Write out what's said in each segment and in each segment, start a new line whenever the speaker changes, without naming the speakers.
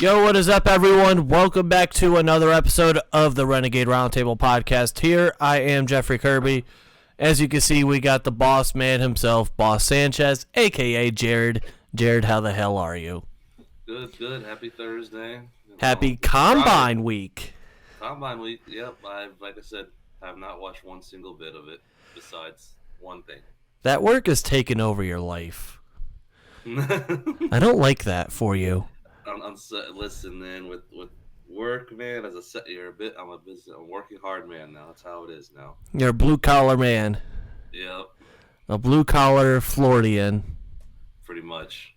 Yo, what is up, everyone? Welcome back to another episode of the Renegade Roundtable podcast. Here, I am Jeffrey Kirby. As you can see, we got the boss man himself, Boss Sanchez, a.k.a. Jarryd. Jarryd, how the hell are you?
Good. Happy Thursday.
Happy Combine Week.
Combine Week, yep. Like I said, have not watched one single bit of it besides one thing.
That work has taken over your life. I don't like that for you.
Listen, man, with work, man, I'm a working hard man now. That's how it is now.
You're a blue-collar man.
Yep.
A blue-collar Floridian.
Pretty much.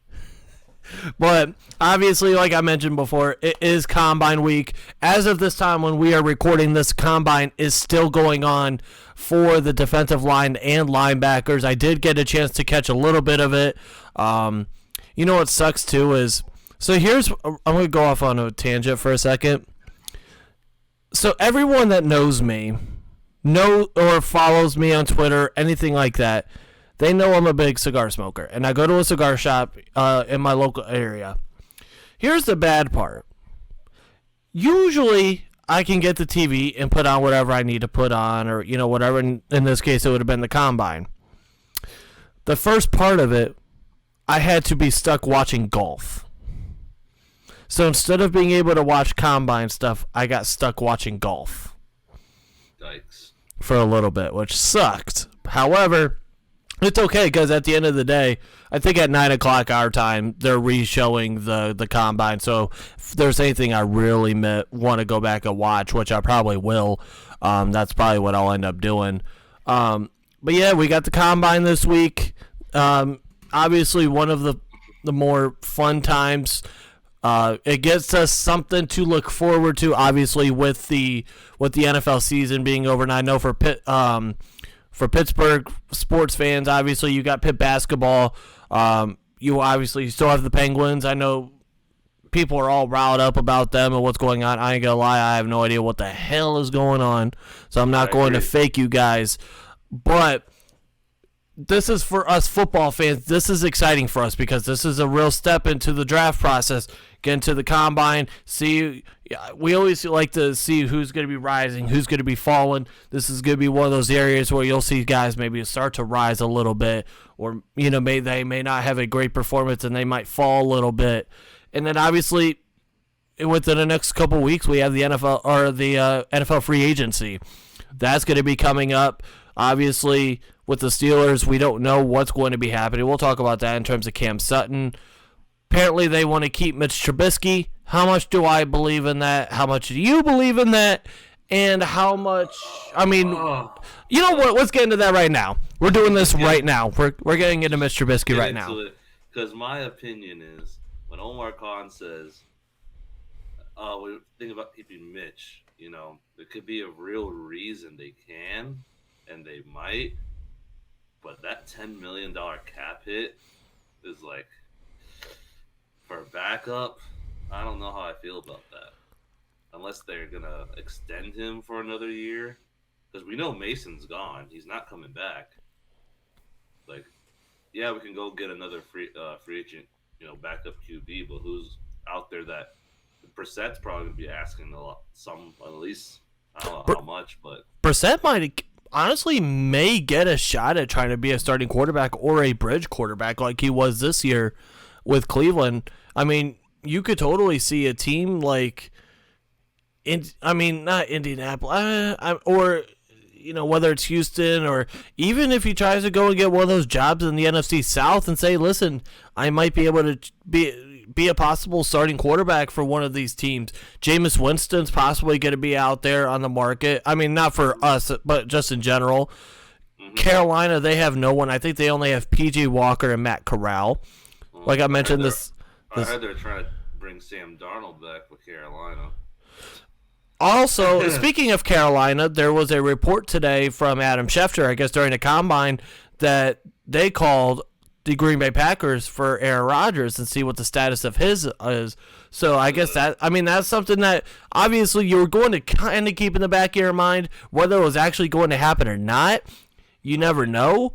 But obviously, like I mentioned before, it is Combine Week. As of this time when we are recording, this Combine is still going on for the defensive line and linebackers. I did get a chance to catch a little bit of it. You know what sucks, too, is... So I'm going to go off on a tangent for a second. So everyone that knows me, or follows me on Twitter, anything like that, they know I'm a big cigar smoker. And I go to a cigar shop in my local area. Here's the bad part. Usually, I can get the TV and put on whatever I need to put on, or, whatever. In this case, it would have been the Combine. The first part of it, I had to be stuck watching golf. So instead of being able to watch Combine stuff, I got stuck watching golf.
Yikes.
For a little bit, which sucked. However, it's okay because at the end of the day, I think at 9 o'clock our time, they're re-showing the Combine. So if there's anything I really want to go back and watch, which I probably will, that's probably what I'll end up doing. But yeah, we got the Combine this week. Obviously, one of the more fun times. It gets us something to look forward to, obviously, with the NFL season being over. And I know for Pittsburgh sports fans, obviously, you got Pitt basketball. You obviously still have the Penguins. I know people are all riled up about them and what's going on. I ain't gonna lie, I have no idea what the hell is going on, so I'm not going to fake you guys. But this is for us football fans. This is exciting for us because this is a real step into the draft process. Get into the Combine. We always like to see who's going to be rising, who's going to be falling. This is going to be one of those areas where you'll see guys maybe start to rise a little bit, or they may not have a great performance and they might fall a little bit. And then obviously, within the next couple of weeks, we have the NFL free agency. That's going to be coming up. Obviously, with the Steelers, we don't know what's going to be happening. We'll talk about that in terms of Cam Sutton. Apparently, they want to keep Mitch Trubisky. How much do I believe in that? How much do you believe in that? And how much... you know what? Let's get into that right now. We're doing this right now. We're getting into Mitch Trubisky right now.
Because my opinion is, when Omar Khan says, we think about keeping Mitch, there could be a real reason they can, and they might, but that $10 million cap hit is like, for a backup, I don't know how I feel about that. Unless they're going to extend him for another year. Because we know Mason's gone. He's not coming back. Like, yeah, we can go get another free agent, backup QB, but who's out there that Brissett's probably going to be asking a lot, at least, I don't know how much, but
Brissett may get a shot at trying to be a starting quarterback or a bridge quarterback like he was this year with Cleveland. I mean, you could totally see a team like, not Indianapolis, or, whether it's Houston, or even if he tries to go and get one of those jobs in the NFC South and say, listen, I might be able to be a possible starting quarterback for one of these teams. Jameis Winston's possibly going to be out there on the market. I mean, not for us, but just in general. Mm-hmm. Carolina, they have no one. I think they only have P.J. Walker and Matt Corral. Like I mentioned,
I heard they're trying to bring Sam Darnold back with Carolina.
Also, speaking of Carolina, there was a report today from Adam Schefter, I guess during the Combine, that they called the Green Bay Packers for Aaron Rodgers and see what the status of his is. So I guess that's something that obviously you were going to kind of keep in the back of your mind, whether it was actually going to happen or not. You never know.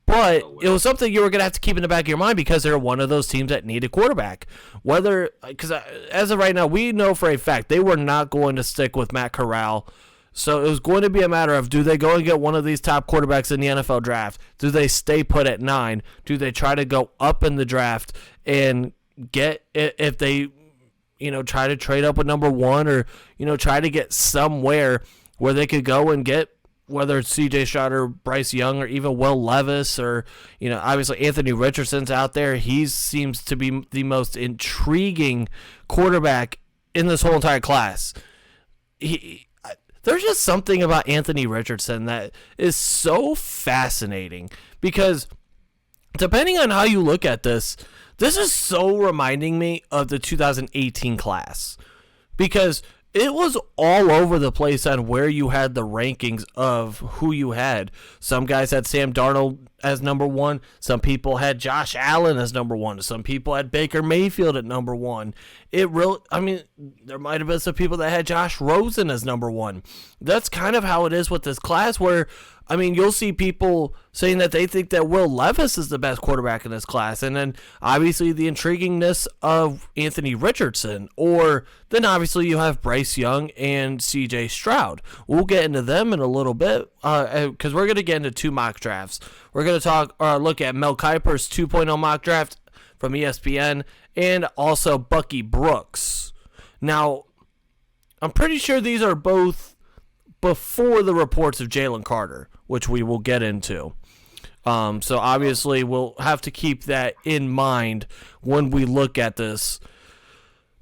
But it was something you were going to have to keep in the back of your mind because they're one of those teams that need a quarterback. Because as of right now, we know for a fact they were not going to stick with Matt Corral. So it was going to be a matter of, do they go and get one of these top quarterbacks in the NFL draft? Do they stay put at 9? Do they try to go up in the draft and get, if they, try to trade up with number 1 or, try to get somewhere where they could go and get, whether it's C.J. Stroud or Bryce Young or even Will Levis or, obviously Anthony Richardson's out there. He seems to be the most intriguing quarterback in this whole entire class. There's just something about Anthony Richardson that is so fascinating because depending on how you look at this is so reminding me of the 2018 class because it was all over the place on where you had the rankings of who you had. Some guys had Sam Darnold as number 1. Some people had Josh Allen as number 1. Some people had Baker Mayfield at number 1. There might have been some people that had Josh Rosen as number 1. That's kind of how it is with this class where, you'll see people saying that they think that Will Levis is the best quarterback in this class. And then obviously the intriguingness of Anthony Richardson. Or then obviously you have Bryce Young and C.J. Stroud. We'll get into them in a little bit because we're going to get into 2 mock drafts. We're going to look at Mel Kiper's 2.0 mock draft from ESPN and also Bucky Brooks. Now, I'm pretty sure these are both before the reports of Jalen Carter, which we will get into. So obviously we'll have to keep that in mind when we look at this.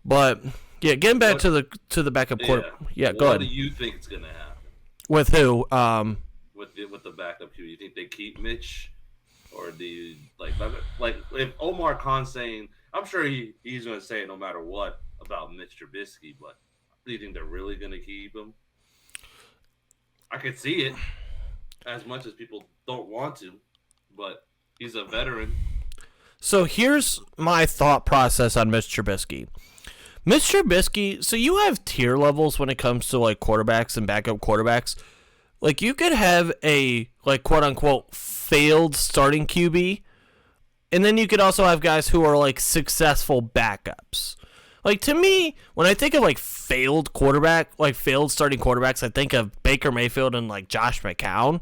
But yeah, getting back to the backup quarterback. Yeah, go ahead.
What do you think is going to happen?
With who?
With the backup QB, you think they keep Mitch, or do you like if Omar Khan's saying? I'm sure he's going to say it no matter what about Mitch Trubisky, but do you think they're really going to keep him? I could see it, as much as people don't want to, but he's a veteran.
So here's my thought process on Mitch Trubisky. Mitch Trubisky, so you have tier levels when it comes to like quarterbacks and backup quarterbacks. Like you could have a like quote unquote failed starting QB, and then you could also have guys who are like successful backups. Like to me, when I think of like failed starting quarterbacks, I think of Baker Mayfield and like Josh McCown.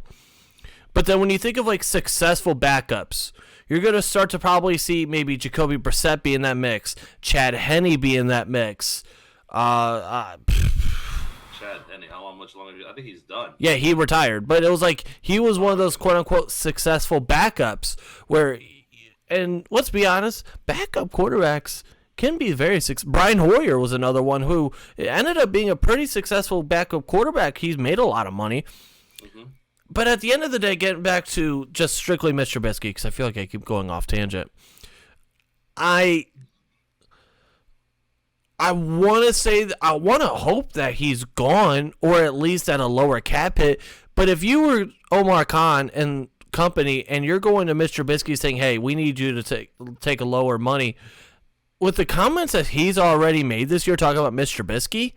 But then when you think of like successful backups, you're going to start to probably see maybe Jacoby Brissett be in that mix, Chad Henne be in that mix.
Chad Henne, how much longer? I think he's done.
Yeah, he retired. But it was like he was one of those quote-unquote successful backups where, and let's be honest, backup quarterbacks can be very successful. Brian Hoyer was another one who ended up being a pretty successful backup quarterback. He's made a lot of money. Mm-hmm. But at the end of the day, getting back to just strictly Mr. Trubisky, because I feel like I keep going off tangent, I want to say, I want to hope that he's gone, or at least at a lower cap hit. But if you were Omar Khan and company, and you're going to Mr. Trubisky saying, hey, we need you to take a lower money, with the comments that he's already made this year talking about Mr. Trubisky,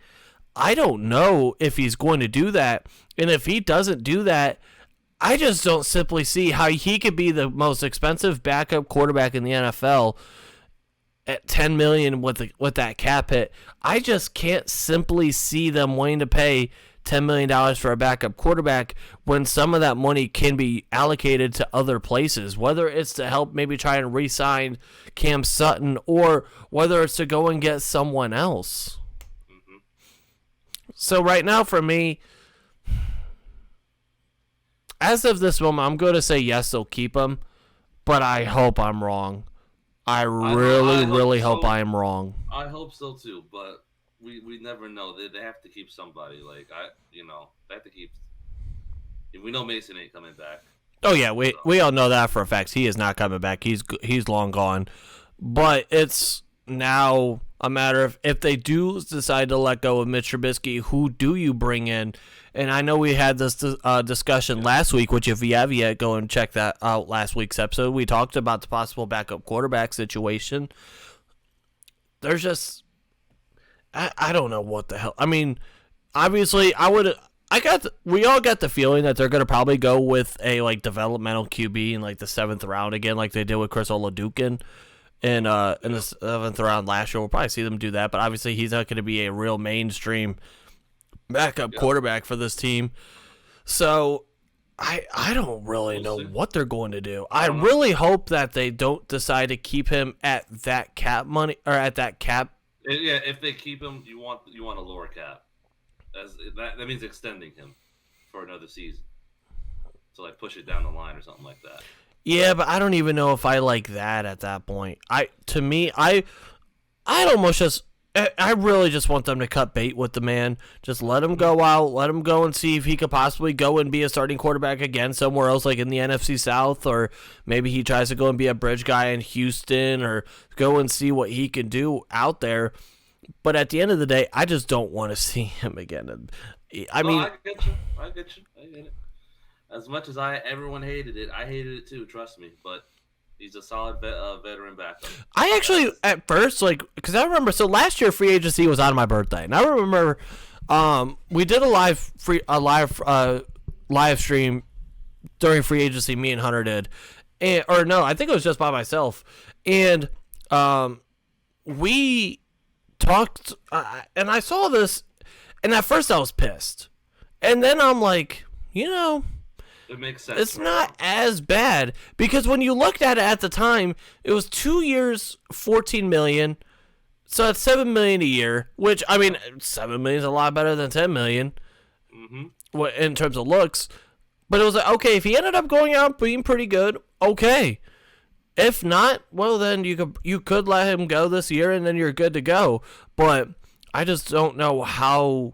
I don't know if he's going to do that. And if he doesn't do that, I just don't simply see how he could be the most expensive backup quarterback in the NFL at $10 million with that cap hit. I just can't simply see them wanting to pay $10 million for a backup quarterback when some of that money can be allocated to other places, whether it's to help maybe try and re-sign Cam Sutton or whether it's to go and get someone else. Mm-hmm. So right now for me, as of this moment, I'm going to say yes, they'll keep him, but I hope I'm wrong. I really hope I am wrong.
I hope so too, but we never know. They have to keep somebody. They have to keep. We know Mason ain't coming back.
Oh yeah, we all know that for a fact. He is not coming back. He's long gone. But it's now a matter of if they do decide to let go of Mitch Trubisky, who do you bring in? And I know we had this discussion last week, which if you have yet, go and check that out. Last week's episode, we talked about the possible backup quarterback situation. There's just, I don't know what the hell. I mean, obviously, we all got the feeling that they're gonna probably go with a like developmental QB in like the 7th round again, like they did with Chris Oladukin in the 7th round last year. We'll probably see them do that, but obviously he's not going to be a real mainstream backup quarterback for this team. So I don't really know what they're going to do. I really hope that they don't decide to keep him at that cap money or at that cap.
Yeah, if they keep him, you want a lower cap. That means extending him for another season. So like push it down the line or something like that.
Yeah, but I don't even know if I like that at that point. I'd almost just I really just want them to cut bait with the man. Just let him go out, let him go and see if he could possibly go and be a starting quarterback again somewhere else, like in the NFC South, or maybe he tries to go and be a bridge guy in Houston, or go and see what he can do out there. But at the end of the day, I just don't want to see him again. I
get it. As much as everyone hated it, I hated it too. Trust me, but he's a solid veteran backup. I
actually at first because I remember last year free agency was on my birthday, and I remember we did a live stream during free agency. Me and Hunter did, I think it was just by myself, and we talked, and I saw this, and at first I was pissed, and then I'm like,
it makes sense.
It's not as bad, because when you looked at it at the time, it was 2 years, $14 million. So that's $7 million a year, which $7 million is a lot better than $10 million in terms of looks. But it was like, okay, if he ended up going out being pretty good, okay. If not, well then you could let him go this year and then you're good to go. But I just don't know how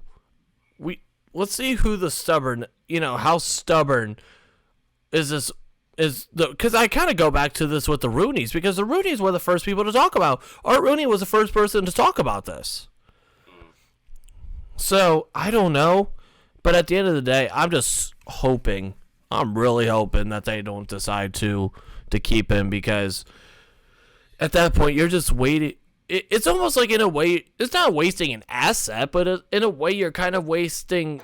let's see who the stubborn, how stubborn is this, because I kind of go back to this with the Rooneys, because the Rooneys were the first people to talk about. Art Rooney was the first person to talk about this. So, I don't know, but at the end of the day, I'm really hoping that they don't decide to keep him, because at that point, you're just waiting. It's almost like, in a way, it's not wasting an asset, but in a way, you're kind of wasting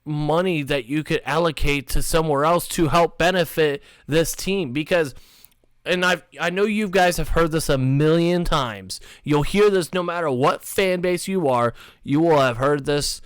money that you could allocate to somewhere else to help benefit this team. Because, and I know you guys have heard this a million times. You'll hear this no matter what fan base you are. You will have heard this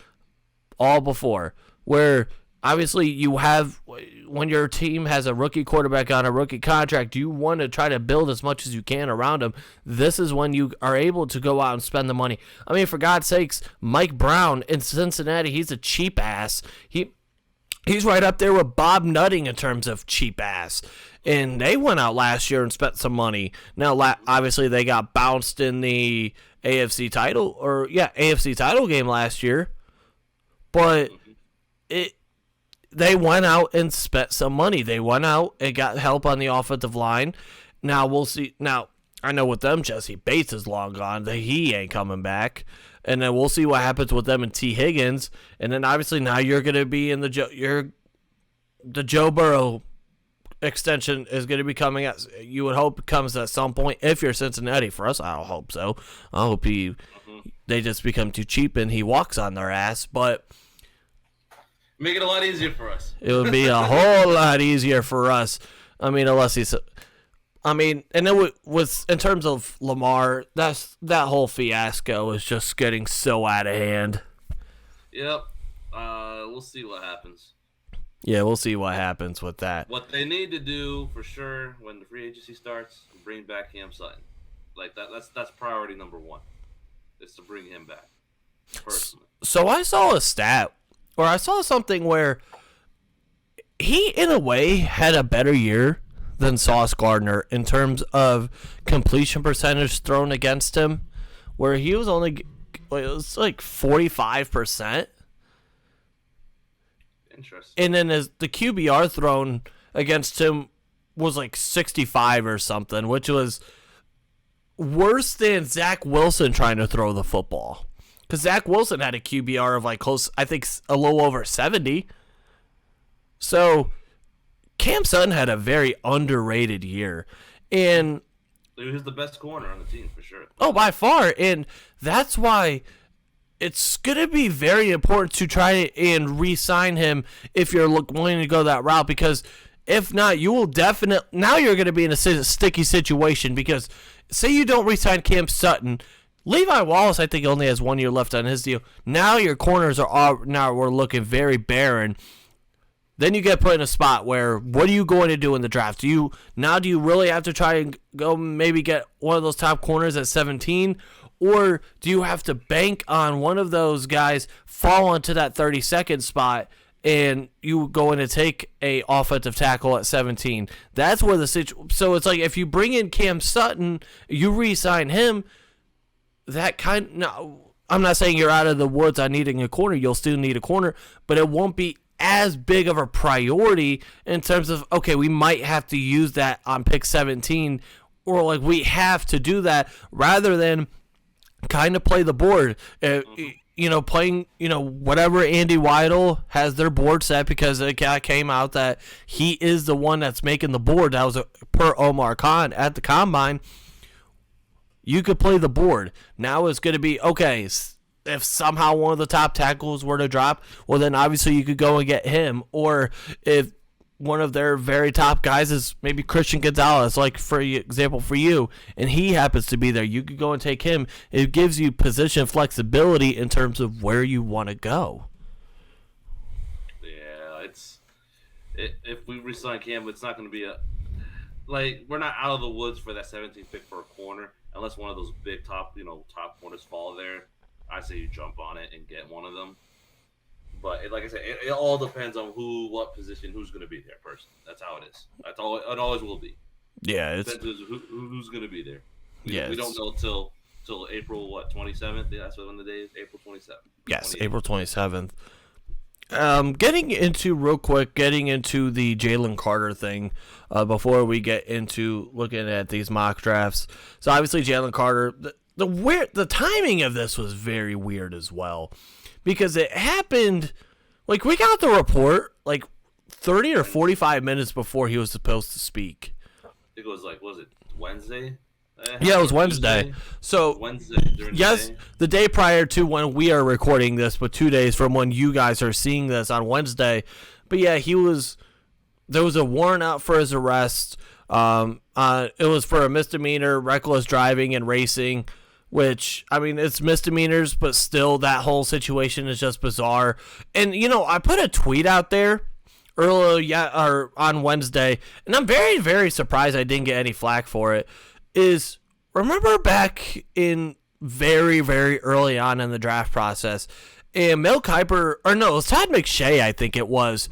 all before, where obviously you have, when your team has a rookie quarterback on a rookie contract, you want to try to build as much as you can around him. This is when you are able to go out and spend the money. I mean, for God's sakes, Mike Brown in Cincinnati, he's a cheap ass. He's right up there with Bob Nutting in terms of cheap ass. And they went out last year and spent some money. Now, obviously, they got bounced in the AFC title game last year. But they went out and spent some money. They went out and got help on the offensive line. Now, we'll see. Now, I know with them, Jesse Bates is long gone. He ain't coming back. And then we'll see what happens with them and T. Higgins. And then, obviously, now you're going to be in the Joe Burrow extension is going to be coming out. You would hope it comes at some point. If you're Cincinnati, for us, I don't hope so. I hope they just become too cheap and he walks on their ass. But
make it a lot easier for us.
It would be a whole lot easier for us. I mean, unless he's... and then with in terms of Lamar, that whole fiasco is just getting so out of hand.
Yep. We'll see what happens.
Yeah, we'll see what happens with that.
What they need to do, for sure, when the free agency starts, bring back Cam Sutton. Like, that's priority number one, is to bring him back, personally.
So I saw a stat, or I saw something where he, in a way, had a better year than Sauce Gardner in terms of completion percentage thrown against him, where he was only, it was like 45%.
Interesting.
And then the QBR thrown against him was like 65 or something, which was worse than Zach Wilson trying to throw the football. Because Zach Wilson had a QBR of like close, I think a little over 70. So Cam Sutton had a very underrated year. And
he was the best corner on the team, for sure.
Oh, by far. And that's why it's going to be very important to try and re-sign him if you're willing to go that route, because if not, you will definitely, now you're going to be in a sticky situation, because say you don't re-sign Cam Sutton, Levi Wallace, I think, only has 1 year left on his deal. Now your corners we're looking very barren. Then you get put in a spot where, what are you going to do in the draft? Do you really have to try and go maybe get one of those top corners at 17? Or do you have to bank on one of those guys fall into that 32nd spot and you go in to take a offensive tackle at 17? That's where the situation. So it's like, if you bring in Cam Sutton, you re-sign him, no, I'm not saying you're out of the woods on needing a corner. You'll still need a corner, but it won't be as big of a priority in terms of, okay, we might have to use that on pick 17, or like we have to do that, rather than kind of play the board. Playing, whatever Andy Weidel has their board set, because it came out that he is the one that's making the board. That was per Omar Khan at the Combine. You could play the board. Now it's going to be, okay, if somehow one of the top tackles were to drop, well, then obviously you could go and get him. Or if one of their very top guys is maybe Christian Gonzalez, like for example for you, and he happens to be there, you could go and take him. It gives you position flexibility in terms of where you want to go.
Yeah, if we resign Cam, it's not going to be we're not out of the woods for that 17th pick for a corner, unless one of those big top corners fall there. I say you jump on it and get one of them. But like I said, it all depends on what position, who's going to be there first. That's how it is. That's all. It always will be.
Yeah,
it depends who's going to be there. We don't know till April 27th. Yeah, that's when the day is. April 27th.
Yes, 28th. April 27th. Getting into the Jalen Carter thing before we get into looking at these mock drafts. So obviously Jalen Carter, the timing of this was very weird as well, because it happened, like, we got the report like 30 or 45 minutes before he was supposed to speak.
I think it was was it Wednesday?
Yeah, it was Wednesday.
Tuesday?
So
Wednesday,
yes, the day prior to when we are recording this, but 2 days from when you guys are seeing this on Wednesday. But yeah, there was a warrant out for his arrest. It was for a misdemeanor, reckless driving and racing, which, I mean, it's misdemeanors, but still that whole situation is just bizarre. And, I put a tweet out there on Wednesday, and I'm very, very surprised I didn't get any flack for it. Remember back in very, very early on in the draft process, and Mel Kiper, or no, it was Todd McShay, I think it was,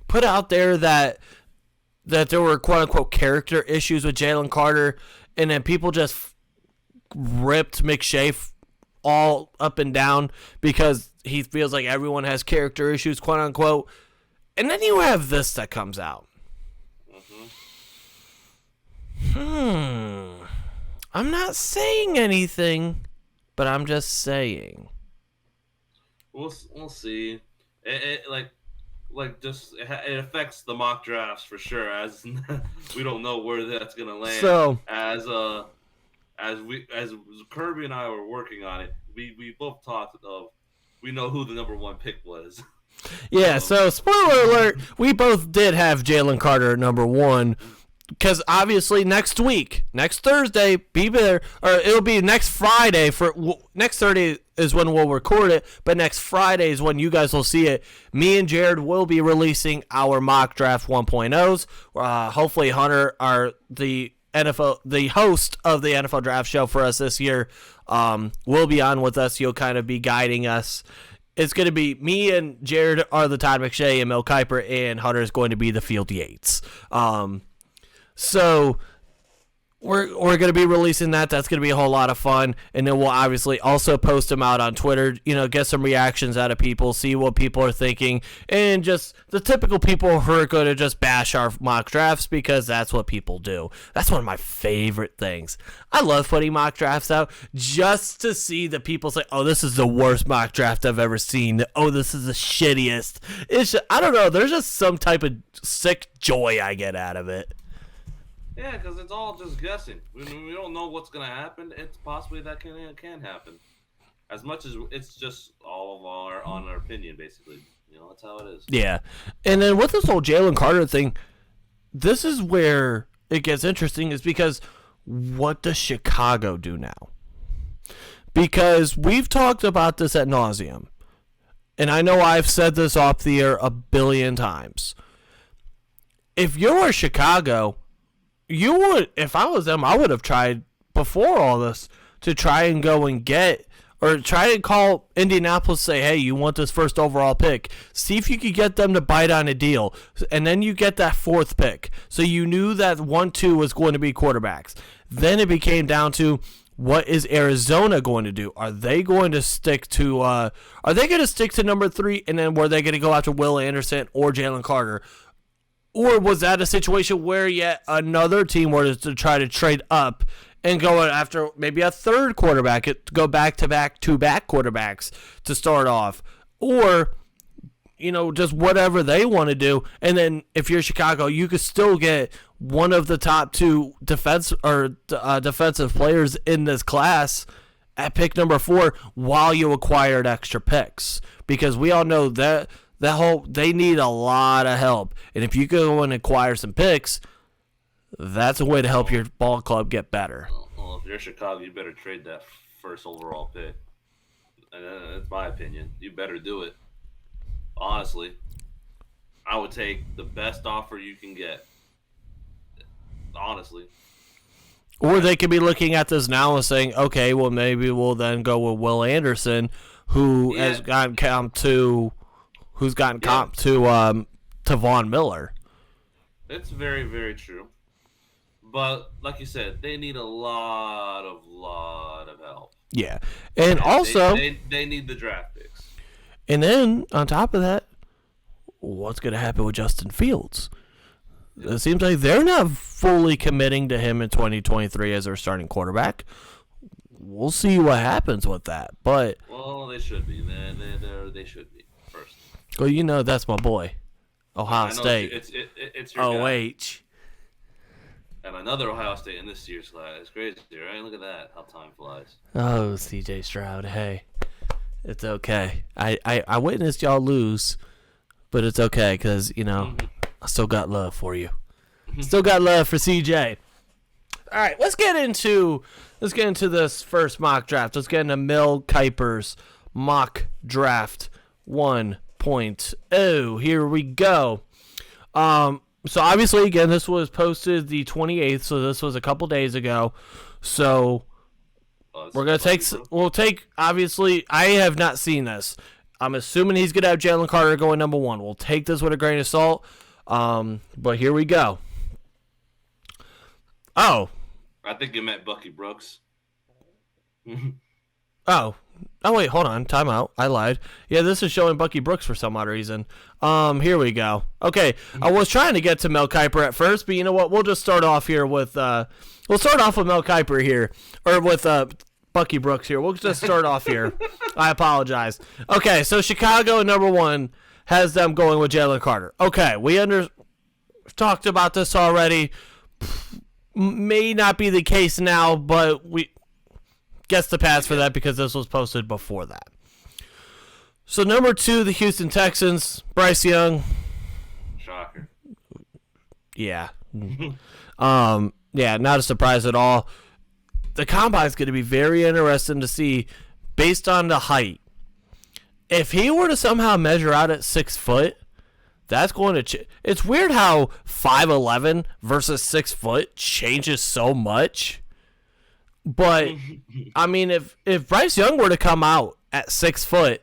put out there that there were quote-unquote character issues with Jalen Carter, and then people just ripped McShay all up and down because he feels like everyone has character issues, quote-unquote. And then you have this that comes out. I'm not saying anything, but I'm just saying.
We'll see. It affects the mock drafts for sure, as we don't know where that's gonna land.
So
as Kirby and I were working on it, we both talked of, we know who the number one pick was.
Yeah. So spoiler alert, we both did have Jalen Carter at number one. Because obviously next Thursday, be there, or it'll be next Friday. Next Thursday is when we'll record it, but next Friday is when you guys will see it. Me and Jarryd will be releasing our mock draft 1.0s. Hopefully Hunter, the host of the NFL draft show for us this year, will be on with us. He'll kind of be guiding us. It's going to be me and Jarryd are the Todd McShay and Mel Kiper, and Hunter is going to be the Field Yates. So we're going to be releasing that. That's going to be a whole lot of fun. And then we'll obviously also post them out on Twitter, get some reactions out of people, see what people are thinking, and just the typical people who are going to just bash our mock drafts, because that's what people do. That's one of my favorite things. I love putting mock drafts out just to see the people say, oh, this is the worst mock draft I've ever seen. Oh, this is the shittiest. I don't know. There's just some type of sick joy I get out of it.
Yeah, because it's all just guessing. We don't know what's going to happen. It's possibly that can happen. as much as it's just all of our opinion, basically. That's how it is.
Yeah. And then with this whole Jalen Carter thing, this is where it gets interesting, is because what does Chicago do now? Because we've talked about this ad nauseum. And I know I've said this off the air a billion times. If you're Chicago, you would, if I was them, I would have tried before all this to try and go and get, or try to call Indianapolis, say, hey, you want this first overall pick. See if you could get them to bite on a deal. And then you get that fourth pick. So you knew that 1-2 was going to be quarterbacks. Then it became down to, what is Arizona going to do? Are they going to stick to number 3, and then were they going to go after Will Anderson or Jalen Carter? Or was that a situation where yet another team were to try to trade up and go after maybe a third quarterback, go back-to-back quarterbacks to start off? Or, just whatever they want to do. And then if you're Chicago, you could still get one of the top 2 defensive players in this class at pick number 4 while you acquired extra picks. Because we all know that they need a lot of help. And if you go and acquire some picks, that's a way to help your ball club get better.
Well, if you're Chicago, you better trade that first overall pick. And that's my opinion. You better do it. Honestly, I would take the best offer you can get. Honestly.
Or they could be looking at this now and saying, okay, well, maybe we'll then go with Will Anderson, who has gotten comp to Von Miller.
It's very, very true. But like you said, they need a lot of help.
Yeah. And also
they need the draft picks.
And then on top of that, what's going to happen with Justin Fields? It seems like they're not fully committing to him in 2023 as their starting quarterback. We'll see what happens with that. But
they should be. They should be first.
Well, that's my boy, Ohio State.
It's your guy.
OH.
And another Ohio State in this year's class. It's crazy, right? Look at that, how time flies.
Oh, CJ Stroud. Hey, it's okay. I witnessed y'all lose, but it's okay because, I still got love for you. Still got love for CJ. All right, let's get into this first mock draft. Let's get into Mel Kiper's mock draft 1.0. Here we go. So obviously, again, this was posted the 28th, so this was a couple days ago. So we'll take, obviously, I have not seen this. I'm assuming he's going to have Jalen Carter going number 1. We'll take this with a grain of salt. But here we go. Oh.
I think you meant Bucky Brooks.
Oh, wait, hold on. Time out. I lied. Yeah, this is showing Bucky Brooks for some odd reason. Here we go. Okay, I was trying to get to Mel Kiper at first, but you know what? We'll just start off here with Mel Kiper here, or with Bucky Brooks here. We'll just start off here. I apologize. Okay, so Chicago number 1 has them going with Jalen Carter. Okay, we've talked about this already. May not be the case now, but we gets the pass for that because this was posted before that. So number 2, the Houston Texans, Bryce Young.
Shocker.
Yeah. Yeah, not a surprise at all. The combine is going to be very interesting to see based on the height. If he were to somehow measure out at 6 foot, that's going to it's weird how 5'11" versus 6 foot changes so much. But I mean, if Bryce Young were to come out at 6 foot,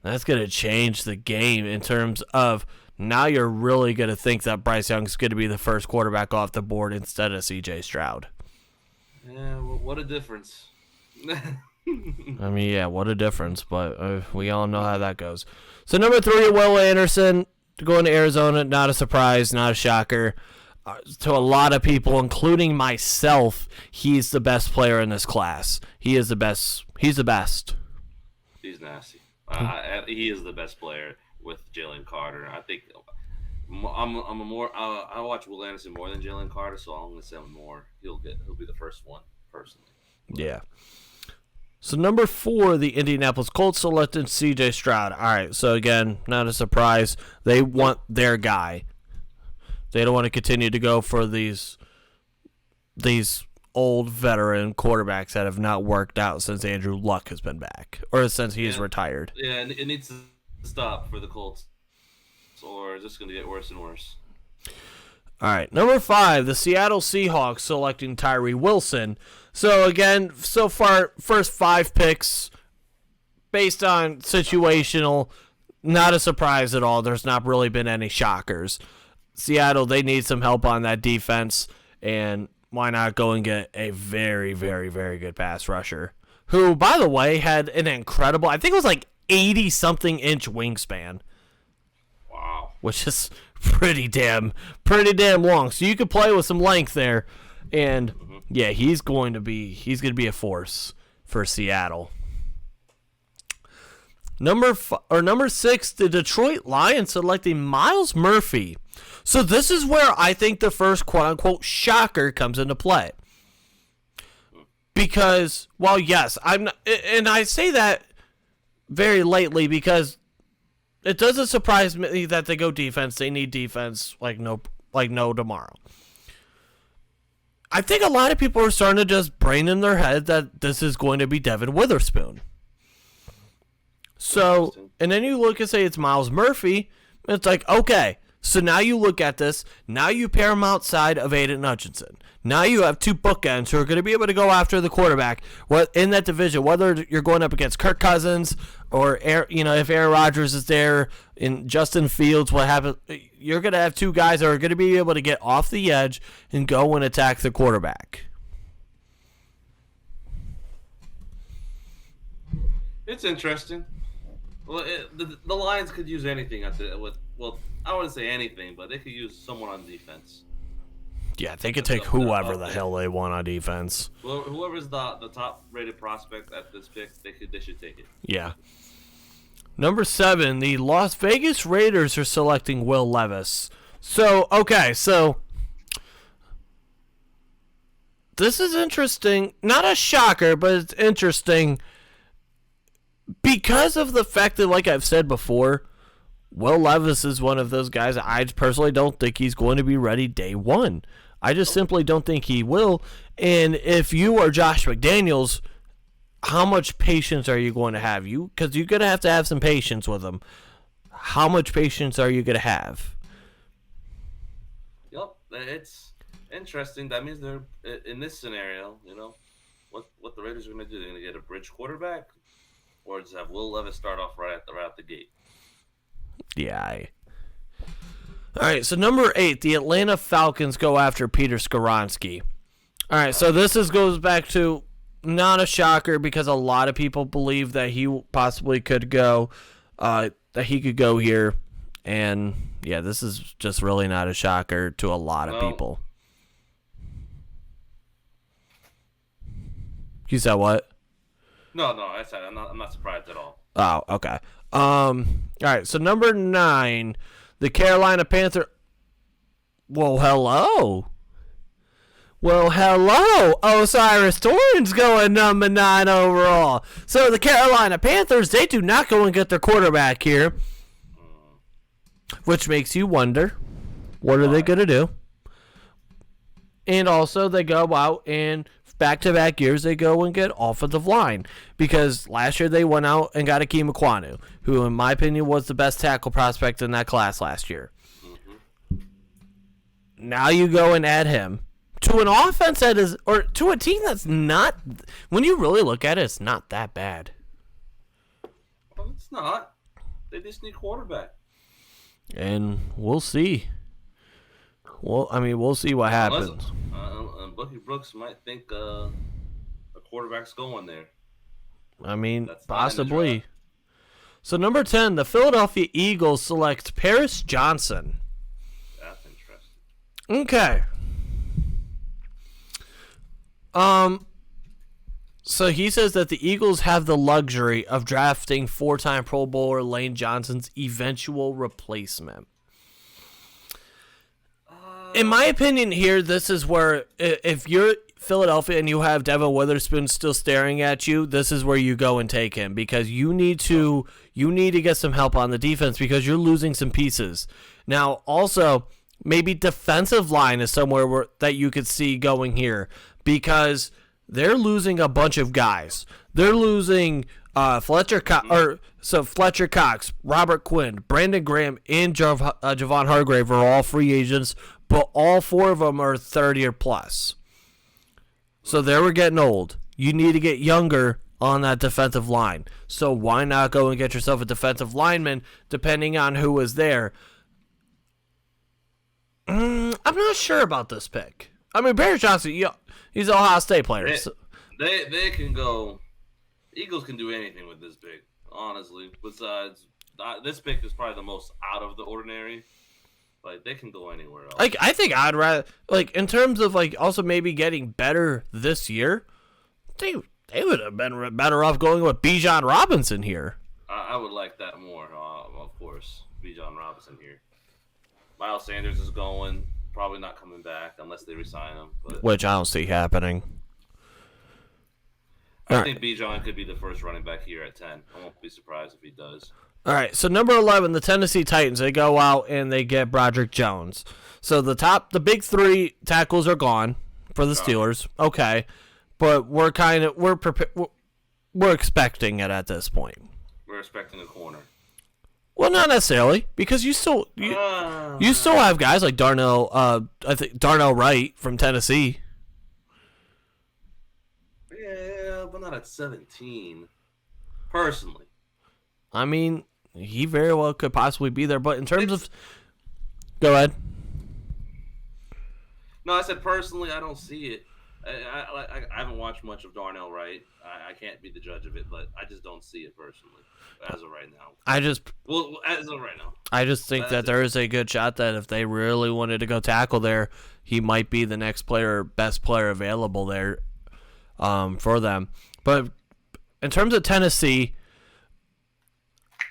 that's going to change the game in terms of now you're really going to think that Bryce Young's going to be the first quarterback off the board instead of CJ Stroud.
Yeah, what a difference.
I mean, yeah, what a difference, but we all know how that goes. So number 3, Will Anderson going to Arizona, not a surprise, not a shocker. To a lot of people, including myself, he's the best player in this class. He is the best. He's the best.
He's nasty. He is the best player with Jalen Carter. I think I watch Will Anderson more than Jalen Carter, so I'm gonna say more. He'll be the first one personally.
Yeah. So number 4, the Indianapolis Colts selected C.J. Stroud. All right, so again, not a surprise. They want their guy. They don't want to continue to go for these old veteran quarterbacks that have not worked out since Andrew Luck has been back or since he's retired.
Yeah, and it needs to stop for the Colts, or it's just going to get worse and worse.
All right, number 5, the Seattle Seahawks selecting Tyree Wilson. So again, so far, first 5 picks based on situational, not a surprise at all. There's not really been any shockers. Seattle, they need some help on that defense, and why not go and get a very, very, very good pass rusher, who, by the way, had an incredible, I think it was like 80-something inch wingspan.
Wow.
Which is pretty damn long. So you could play with some length there, and yeah, he's going to be a force for Seattle. Number 6, the Detroit Lions selecting Myles Murphy. So this is where I think the first quote-unquote shocker comes into play. Because, well, yes, I'm not, and I say that very lightly because it doesn't surprise me that they go defense. They need defense like no tomorrow. I think a lot of people are starting to just brain in their head that this is going to be Devin Witherspoon. So, and then you look and say it's Myles Murphy, and it's like, okay, so now you look at this, now you pair him outside of Aiden Hutchinson. Now you have 2 bookends who are going to be able to go after the quarterback in that division, whether you're going up against Kirk Cousins or, if Aaron Rodgers is there, in Justin Fields, what happens, you're going to have 2 guys that are going to be able to get off the edge and go and attack the quarterback.
It's interesting. Well, the Lions could use anything I wouldn't say anything, but they could use someone on defense.
Yeah, they could take whoever the hell they want on defense.
Whoever's the top-rated prospect at this pick, they should take it.
Yeah. Number 7, the Las Vegas Raiders are selecting Will Levis. So, okay, this is interesting. Not a shocker, but it's interesting because of the fact that, like I've said before, Will Levis is one of those guys I personally don't think he's going to be ready day one. I just simply don't think he will. And if you are Josh McDaniels, how much patience are you going to have? Because you're going to have some patience with him. How much patience are you going to have?
Yep, it's interesting. That means they're in this scenario. What the Raiders are going to do? They're going to get a bridge quarterback, or just have Will Levis start off right out the gate.
Yeah. All right, so number 8, the Atlanta Falcons go after Peter Skoronski. All right, so this goes back to not a shocker because a lot of people believe that he possibly could go, that he could go here. And, yeah, this is just really not a shocker to a lot of people. You said what?
No, I said I'm not surprised at all.
Oh, okay. All right, so number 9, the Carolina Panthers. Well, hello. Osiris Torrens going number 9 overall. So the Carolina Panthers, they do not go and get their quarterback here, which makes you wonder, what are they going to do? And also, they go out and back-to-back years, they go and get offensive line. Because last year they went out and got Akeem Ekwonu, who, in my opinion, was the best tackle prospect in that class last year. Mm-hmm. Now you go and add him to an offense that is, or to a team that's not, when you really look at it, it's not that bad.
Well, it's not. They just need quarterback.
And we'll see. Well, I mean, we'll see what happens.
Bucky Brooks might think a quarterback's going there.
I mean, possibly. So number 10, the Philadelphia Eagles select Paris Johnson.
That's interesting.
Okay. So he says that the Eagles have the luxury of drafting 4-time Pro Bowler Lane Johnson's eventual replacement. In my opinion here, this is where if you're Philadelphia and you have Devin Witherspoon still staring at you, this is where you go and take him, because you need to get some help on the defense because you're losing some pieces. Now, also, maybe defensive line is somewhere that you could see going here, because they're losing a bunch of guys. They're losing Fletcher Cox, Robert Quinn, Brandon Graham, and Javon Hargrave are all free agents, but all 4 of them are 30 or plus. So they were getting old. You need to get younger on that defensive line. So why not go and get yourself a defensive lineman, depending on who is there? I'm not sure about this pick. I mean, Paris Johnson, he's an Ohio State player.
They can go. Eagles can do anything with this pick, honestly. Besides, this pick is probably the most out of the ordinary. Like, they can go anywhere else.
Like, I think I'd rather, like, in terms of, like, also maybe getting better this year, they would have been better off going with Bijan Robinson here.
I would like that more, of course. Bijan Robinson here. Miles Sanders is going, probably not coming back unless they resign him.
Which I don't see happening.
I think Bijan could be the first running back here at 10. I won't be surprised if he does.
All right, so number 11, the Tennessee Titans, they go out and they get Broderick Jones. So the big 3 tackles are gone for the Steelers. Okay, but we're expecting it at this point.
We're expecting a corner.
Well, not necessarily, because you still have guys like Darnell Wright from Tennessee.
Yeah, but not at 17. Personally.
I mean, he very well could possibly be there, but in terms of... Go ahead.
No, I said personally, I don't see it. I haven't watched much of Darnell Wright. I can't be the judge of it, but I just don't see it personally as of right now. As of right now.
I just think that there is a good shot that if they really wanted to go tackle there, he might be the next best player available there for them. But in terms of Tennessee...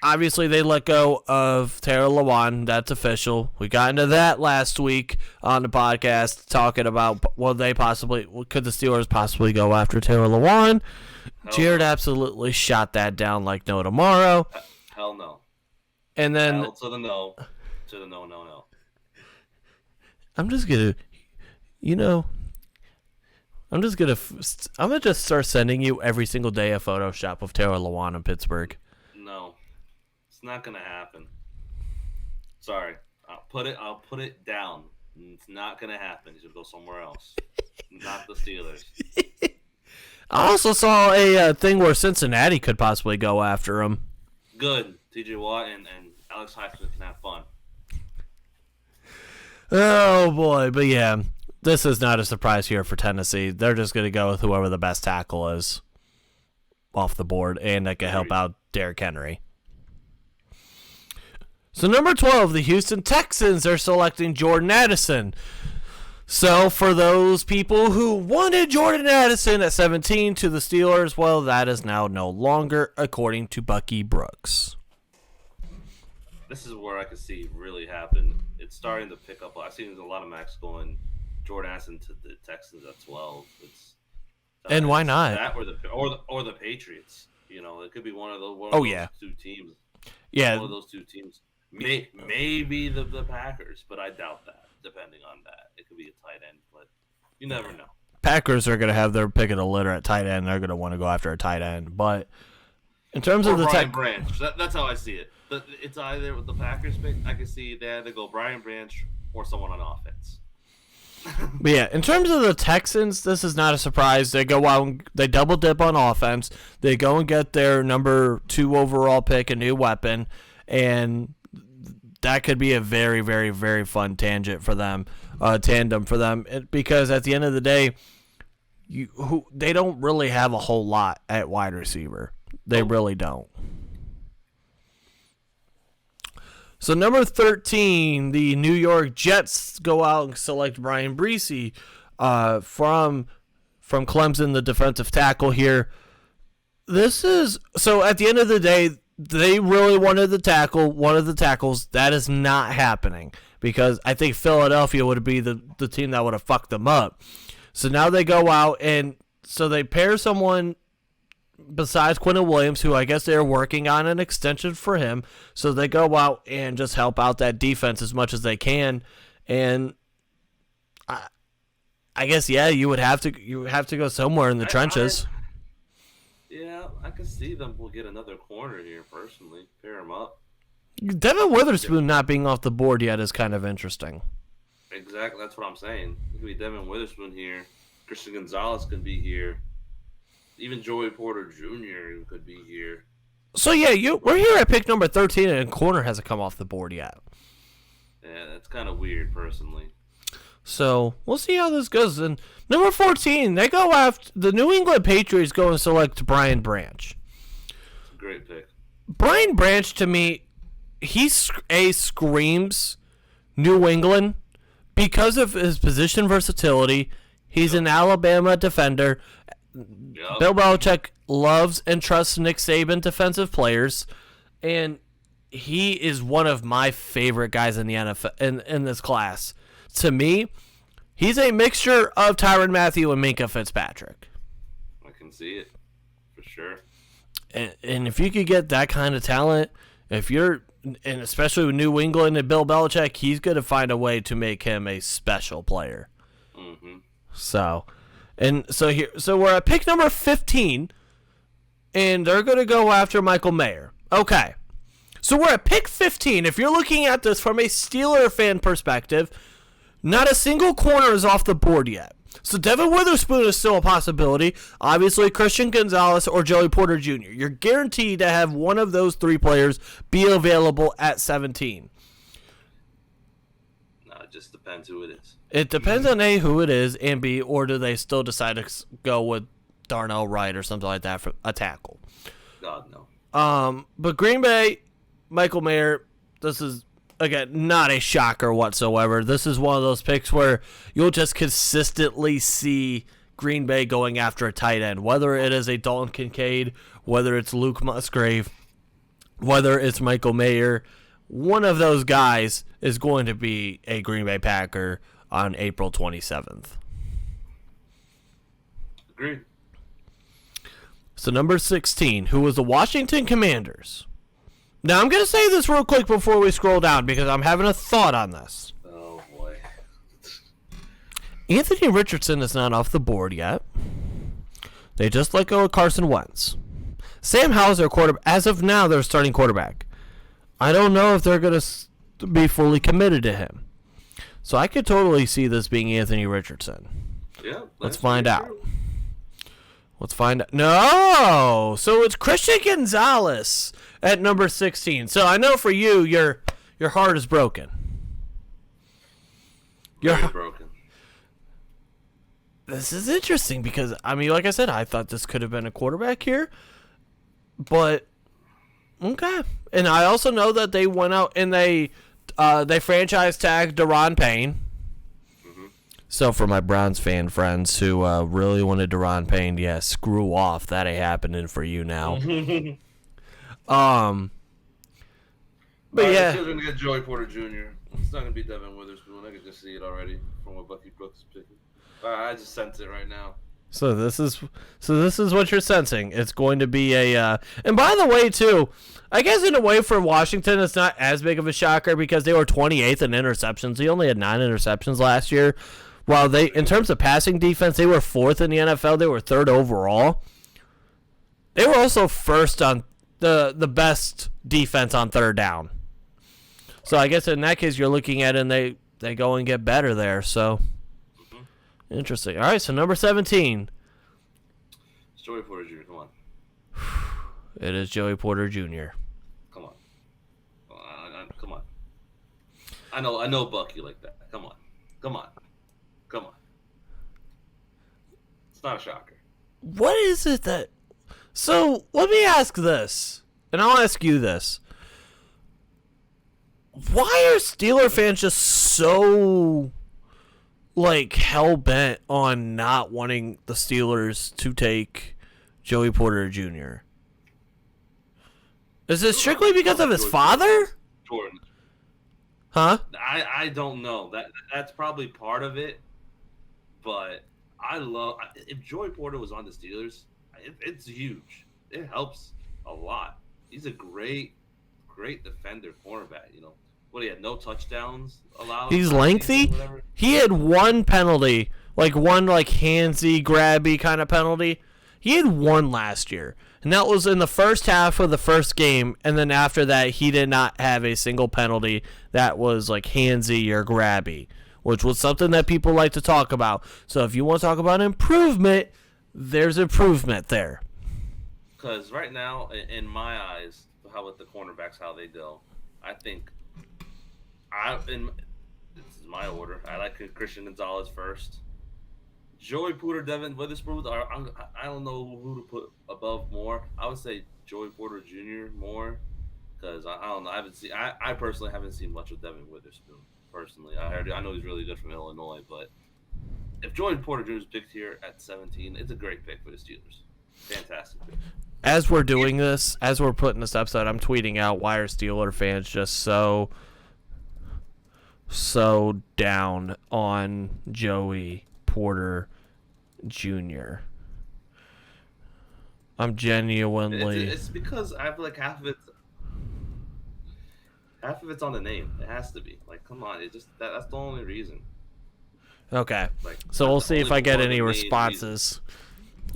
Obviously, they let go of Taylor Lewan. That's official. We got into that last week on the podcast, talking about could the Steelers possibly go after Taylor Lewan? Jarryd absolutely shot that down like no tomorrow.
Hell no.
And then
hell to the no. To the no.
I'm just gonna just start sending you every single day a Photoshop of Taylor Lewan in Pittsburgh.
No. It's not gonna happen. Sorry, I'll put it down. It's not gonna happen. He should go somewhere else, not the Steelers.
I also saw a thing where Cincinnati could possibly go after him.
Good, T.J. Watt and Alex Highsmith can have fun.
Oh boy, but yeah, this is not a surprise here for Tennessee. They're just gonna go with whoever the best tackle is off the board, and that can help out Derrick Henry. So number 12, the Houston Texans are selecting Jordan Addison. So for those people who wanted Jordan Addison at 17 to the Steelers, well, that is now no longer, according to Bucky Brooks.
This is where I could see really happen. It's starting to pick up. I've seen a lot of Max going Jordan Addison to the Texans at 12.
And why not?
That or the Patriots. You know, it could be one of those. Two teams.
Yeah,
one of those 2 teams. Maybe the Packers, but I doubt that. Depending on that, it could be a tight end, but you never know.
Packers are going to have their pick of the litter at tight end. They're going to want to go after a tight end, but in terms of the
Brian Branch, that's how I see it. It's either with the Packers pick. I can see they either go Brian Branch or someone on offense.
But yeah, in terms of the Texans, this is not a surprise. They go out and they double dip on offense. They go and get their number 2 overall pick, a new weapon, and that could be a very, very, very fun tandem for them, because at the end of the day, they don't really have a whole lot at wide receiver. They really don't. So number 13, the New York Jets go out and select Brian Bresee from Clemson, the defensive tackle here. So at the end of the day, they really wanted one of the tackles. That is not happening because I think Philadelphia would be the team that would have fucked them up. So now they go out and so they pair someone besides Quentin Williams, who I guess they're working on an extension for him. So they go out and just help out that defense as much as they can. And I guess, yeah, you have to go somewhere in the trenches.
I can see them will get another corner here personally. Pair them up.
Devin Witherspoon not being off the board yet is kind of interesting.
Exactly, that's what I'm saying. It could be Devin Witherspoon here. Christian Gonzalez could be here. Even Joey Porter Jr. could be here.
So yeah, we're here at pick number 13, and corner hasn't come off the board yet.
Yeah, that's kind of weird, personally.
So we'll see how this goes. And number 14, they go after the New England Patriots. Go and select Brian Branch.
Great pick.
Brian Branch, to me, he screams New England because of his position versatility. He's an Alabama defender.
Yep.
Bill Belichick loves and trusts Nick Saban defensive players, and he is one of my favorite guys in the NFL in this class. To me, he's a mixture of Tyrann Mathieu and Minkah Fitzpatrick.
I can see it for sure.
And if you could get that kind of talent, and especially with New England and Bill Belichick, he's going to find a way to make him a special player.
Mm-hmm.
So we're at pick number 15, and they're going to go after Michael Mayer. Okay. So we're at pick 15. If you're looking at this from a Steeler fan perspective, not a single corner is off the board yet. So Devin Witherspoon is still a possibility. Obviously, Christian Gonzalez or Joey Porter Jr. You're guaranteed to have one of those three players be available at 17.
No, it just depends who it is.
It depends on A, who it is, and B, or do they still decide to go with Darnell Wright or something like that for a tackle?
God, no.
But Green Bay, Michael Mayer, this is, again, not a shocker whatsoever. This is one of those picks where you'll just consistently see Green Bay going after a tight end, whether it is a Dalton Kincaid, whether it's Luke Musgrave, whether it's Michael Mayer. One of those guys is going to be a Green Bay Packer on April 27th.
Agreed.
So number 16, who was the Washington Commanders. Now, I'm going to say this real quick before we scroll down because I'm having a thought on this.
Oh, boy.
Anthony Richardson is not off the board yet. They just let go of Carson Wentz. Sam Howell's their quarterback. As of now, they're starting quarterback. I don't know if they're going to be fully committed to him. So I could totally see this being Anthony Richardson.
Yeah.
Let's find out. Let's find out. No! So it's Christian Gonzalez at number 16. So I know for you, your heart is broken.
Very broken.
This is interesting because, I mean, like I said, I thought this could have been a quarterback here. But, okay. And I also know that they went out and they franchise tagged Daron Payne. So for my Browns fan friends who really wanted Daron Payne, yeah, screw off. That ain't happening for you now. But yeah.
They're going to get Joey Porter Jr. It's not going to be Devin Witherspoon. I can just see it already from what Bucky Brooks is picking. I just sense it right now.
So this is what you're sensing. It's going to be a and by the way too, I guess in a way for Washington it's not as big of a shocker because they were 28th in interceptions. They only had 9 interceptions last year. While they, in terms of passing defense, they were 4th in the NFL. They were 3rd overall. They were also 1st on the best defense on 3rd down. So I guess in that case you're looking at it and they go and get better there. So interesting. All right, so number 17.
It's Joey Porter Jr. Come on.
It is Joey Porter Jr.
Come on. Come on. I know Bucky like that. Come on. It's not a shocker.
What is it that... So, let me ask this, and I'll ask you this. Why are Steeler fans just so, hell-bent on not wanting the Steelers to take Joey Porter Jr.? Is it strictly because of his father?
Jordan.
Huh?
I don't know. That's probably part of it, but if Joey Porter was on the Steelers, it's huge. It helps a lot. He's a great defender, cornerback. You know, what, he had no touchdowns allowed.
He's lengthy. He had one penalty, one handsy, grabby kind of penalty. He had one last year, and that was in the first half of the first game. And then after that, he did not have a single penalty that was handsy or grabby, which was something that people like to talk about. So if you want to talk about improvement, there's improvement there.
Because right now, in my eyes, how with the cornerbacks, how they go, I think this is my order. I like Christian Gonzalez first. Joey Porter, Devin Witherspoon. I don't know who to put above more. I would say Joey Porter Jr. more, because I don't know. I personally haven't seen much of Devin Witherspoon. Personally, I know he's really good from Illinois, but if Joey Porter Jr. is picked here at 17, it's a great pick for the Steelers. Fantastic pick.
As we're doing this, as we're putting this episode, I'm tweeting out, why are Steeler fans just so down on Joey Porter Jr.? I'm genuinely...
It's because I feel like half of it's on the name. It has to be. Come on. It just that's the only reason.
Okay. So we'll see if I get any responses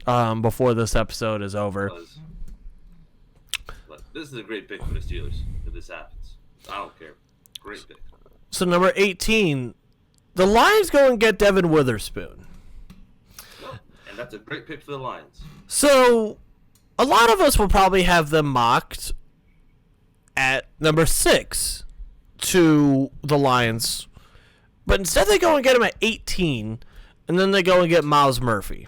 before this episode is over.
But this is a great pick for the Steelers if this happens. I don't care. Great pick.
So number 18, the Lions go and get Devin Witherspoon.
And that's a great pick for the Lions.
So a lot of us will probably have them mocked at number 6 to the Lions. But instead they go and get him at 18, and then they go and get Miles Murphy.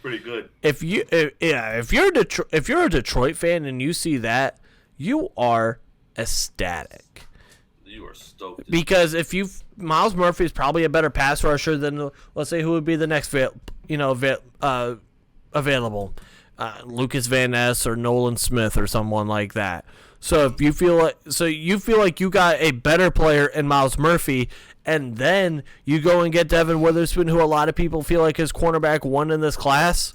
Pretty good.
If you're a Detroit fan and you see that, you are ecstatic.
You are stoked.
Because Miles Murphy is probably a better pass rusher than, let's say, who would be the next available, Lucas Van Ness or Nolan Smith or someone like that. So if you feel like you got a better player in Miles Murphy, and then you go and get Devin Witherspoon, who a lot of people feel like is cornerback 1 in this class,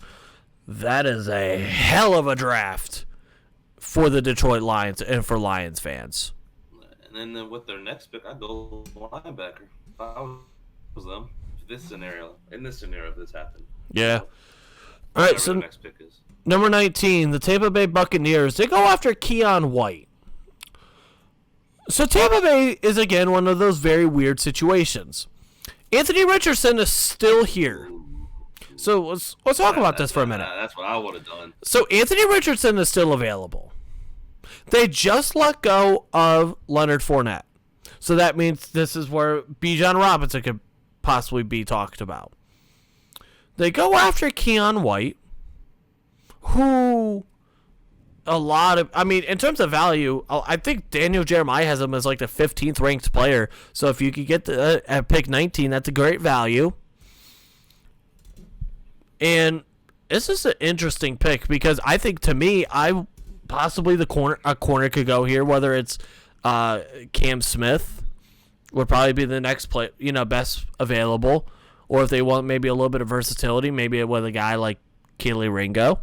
that is a hell of a draft for the Detroit Lions and for Lions fans.
And then with their next pick, I'd go linebacker. If I was them. In this scenario, if this happened.
Yeah. All right, so
next pick is.
Number 19, the Tampa Bay Buccaneers. They go after Keon White. So Tampa Bay is, again, one of those very weird situations. Anthony Richardson is still here. So let's talk about this for a minute.
That's what I would have done.
So Anthony Richardson is still available. They just let go of Leonard Fournette. So that means this is where Bijan Robinson could possibly be talked about. They go after Keon White, who in terms of value, I think Daniel Jeremiah has him as the 15th ranked player. So if you could get at pick 19, that's a great value. And this is an interesting pick because I think, to me, possibly a corner could go here, whether it's Cam Smith would probably be the next play, best available, or if they want maybe a little bit of versatility, maybe with a guy like Keely Ringo.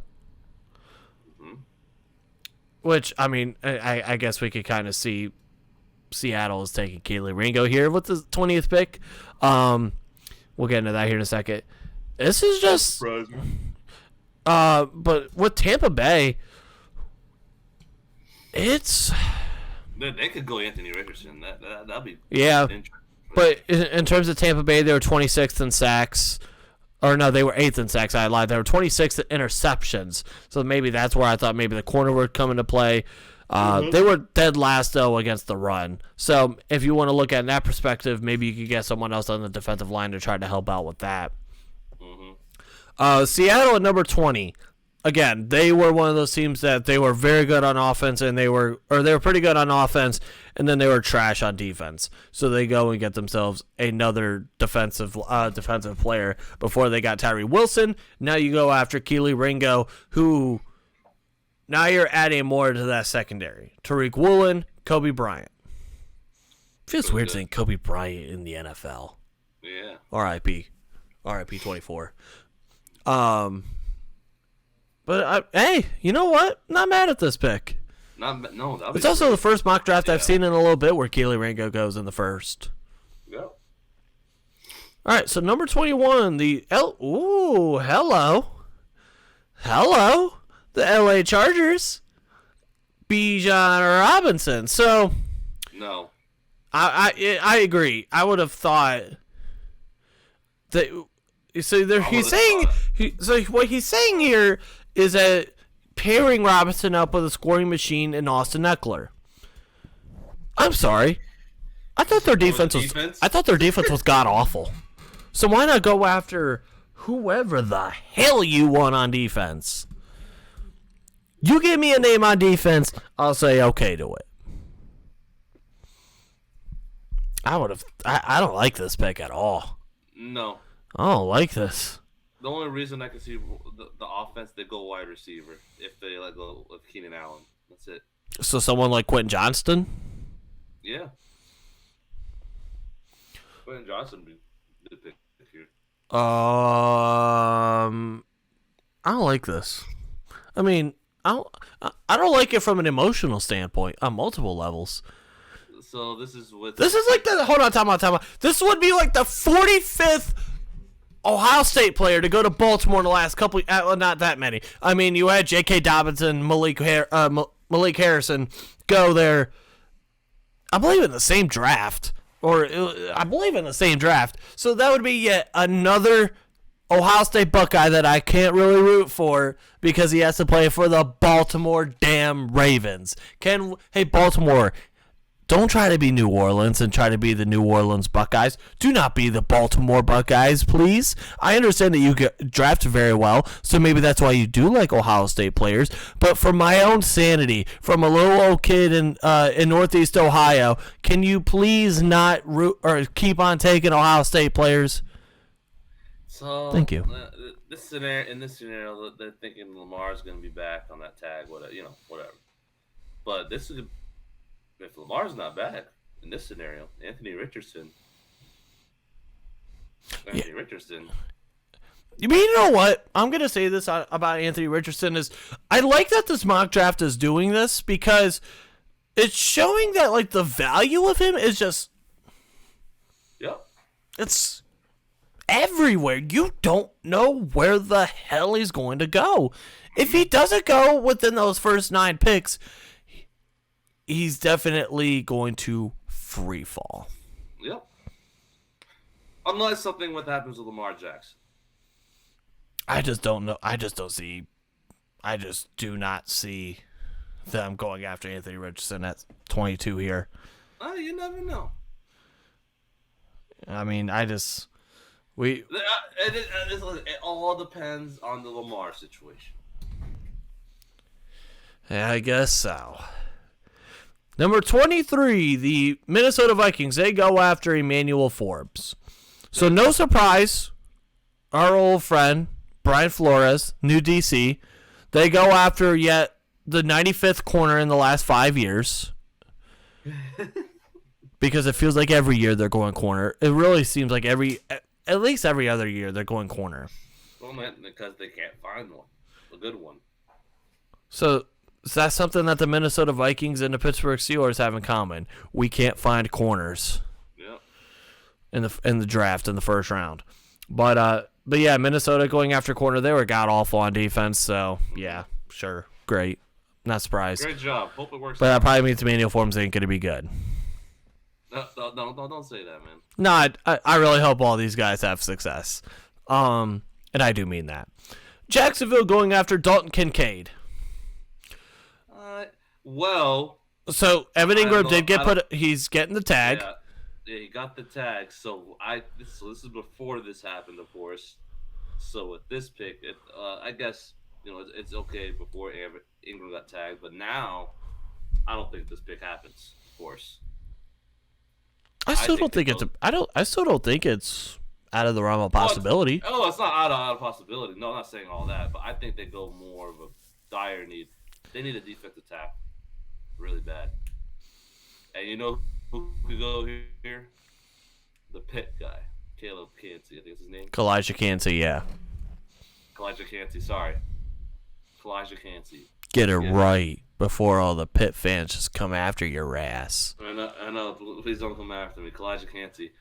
Which, I guess we could kind of see Seattle is taking Keely Ringo here with the 20th pick. We'll get into that here in a second. This is just... but with Tampa Bay, it's...
They could go Anthony Richardson. That'd be...
Yeah, but in terms of Tampa Bay, they were 26th in sacks. Or no, they were 8th in sacks. I lied. They were 26th in interceptions. So maybe that's where I thought maybe the corner would come into play. They were dead last, though, against the run. So if you want to look at it in that perspective, maybe you could get someone else on the defensive line to try to help out with that. Seattle at number 20. Again, they were one of those teams that they were very good on offense, and they were pretty good on offense, and then they were trash on defense. So they go and get themselves another defensive player before they got Tyree Wilson. Now you go after Keely Ringo, who now you're adding more to that secondary. Tariq Woolen, Kobe Bryant. Feels weird saying Kobe Bryant in the NFL.
Yeah.
R.I.P. RIP 24. But hey, you know what? Not mad at this pick. It's also the first mock draft I've seen in a little bit where Keely Ringo goes in the first.
Yep.
All right, so number 21, hello, the LA Chargers, Bijan Robinson. So,
no,
I agree. I would have thought that. So what he's saying here is that pairing Robinson up with a scoring machine and Austin Eckler. I'm sorry. I thought their defense was god awful. So why not go after whoever the hell you want on defense? You give me a name on defense, I'll say okay to it. I don't like this pick at all.
No.
I don't like this.
The only reason I can see the offense, they go wide receiver if they let go of Keenan Allen. That's it.
So someone like Quentin Johnston?
Yeah. Quentin Johnston would be the pick here.
I don't like this. I mean, I don't like it from an emotional standpoint on multiple levels.
So this is like
the hold on, time out. This would be like the 45th Ohio State player to go to Baltimore in the last couple. Not that many. I mean, you had J.K. Dobbins and Malik Harrison go there. I believe in the same draft, So that would be yet another Ohio State Buckeye that I can't really root for because he has to play for the Baltimore damn Ravens. Hey, Baltimore, don't try to be New Orleans and try to be the New Orleans Buckeyes. Do not be the Baltimore Buckeyes, please. I understand that you get drafted very well, so maybe that's why you do like Ohio State players. But for my own sanity, from a little old kid in Northeast Ohio, can you please not root or keep on taking Ohio State players?
So
thank you.
In this scenario, they're thinking Lamar's going to be back on that tag, whatever. But this is. If Lamar's not back in this scenario, Anthony Richardson.
You mean, you know what? I'm going to say this about Anthony Richardson is I like that this mock draft is doing this because it's showing that like the value of him is just it's everywhere. You don't know where the hell he's going to go. If he doesn't go within those first 9 picks, he's definitely going to free fall.
Yep. Unless something happens with Lamar Jackson.
I just don't know. I just do not see them going after Anthony Richardson at 22 here.
You never know.
I mean, it
all depends on the Lamar situation.
Yeah, I guess so. Number 23, the Minnesota Vikings. They go after Emmanuel Forbes. So no surprise, our old friend, Brian Flores, new DC, they go after yet the 95th corner in the last 5 years. Because it feels like every year they're going corner. It really seems like at least every other year they're going corner.
Well, man, because they can't find one, a good one.
So is that something that the Minnesota Vikings and the Pittsburgh Steelers have in common? We can't find corners.
Yep.
In the draft in the first round. But yeah, Minnesota going after corner, they were god awful on defense, so yeah, sure. Great. Not surprised.
Great job. Hope it works.
But that probably means Emmanuel Forbes ain't gonna be good.
No, don't say that, man.
No, I really hope all these guys have success. And I do mean that. Jacksonville going after Dalton Kincaid. So Evan Ingram did get he's getting the tag.
Yeah, he got the tag. So this is before this happened, of course. So with this pick, I guess it's okay before Ingram got tagged, but now I don't think this pick happens. Of course,
I still don't think it's out of the realm of possibility.
It's not out of possibility. No, I'm not saying all that, but I think they go more of a dire need. They need a defensive tackle really bad. And you know who could go here? The Pitt guy. Caleb Cansey, I think is his name.
Kalijah Cansey, yeah.
Kalijah Cansey, sorry. Kalijah Cansey.
Get it right before all the Pitt fans just come after your ass.
I know. Please don't come after me. Kalijah Cansey.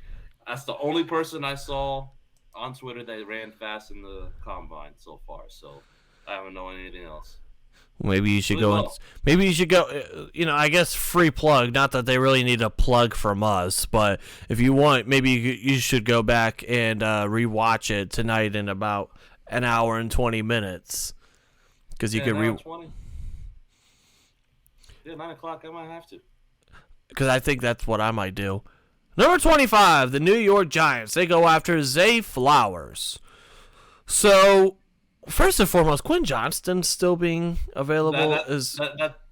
That's the only person I saw on Twitter that ran fast in the combine so far. So I haven't known anything else.
Maybe you should go. Maybe you should go. I guess free plug. Not that they really need a plug from us, but if you want, maybe you should go back and rewatch it tonight in about an hour and 20 minutes. Because you could
20? Yeah, 9 o'clock. I might have to.
Because I think that's what I might do. Number 25, the New York Giants. They go after Zay Flowers. So, first and foremost, Quinn Johnston still being available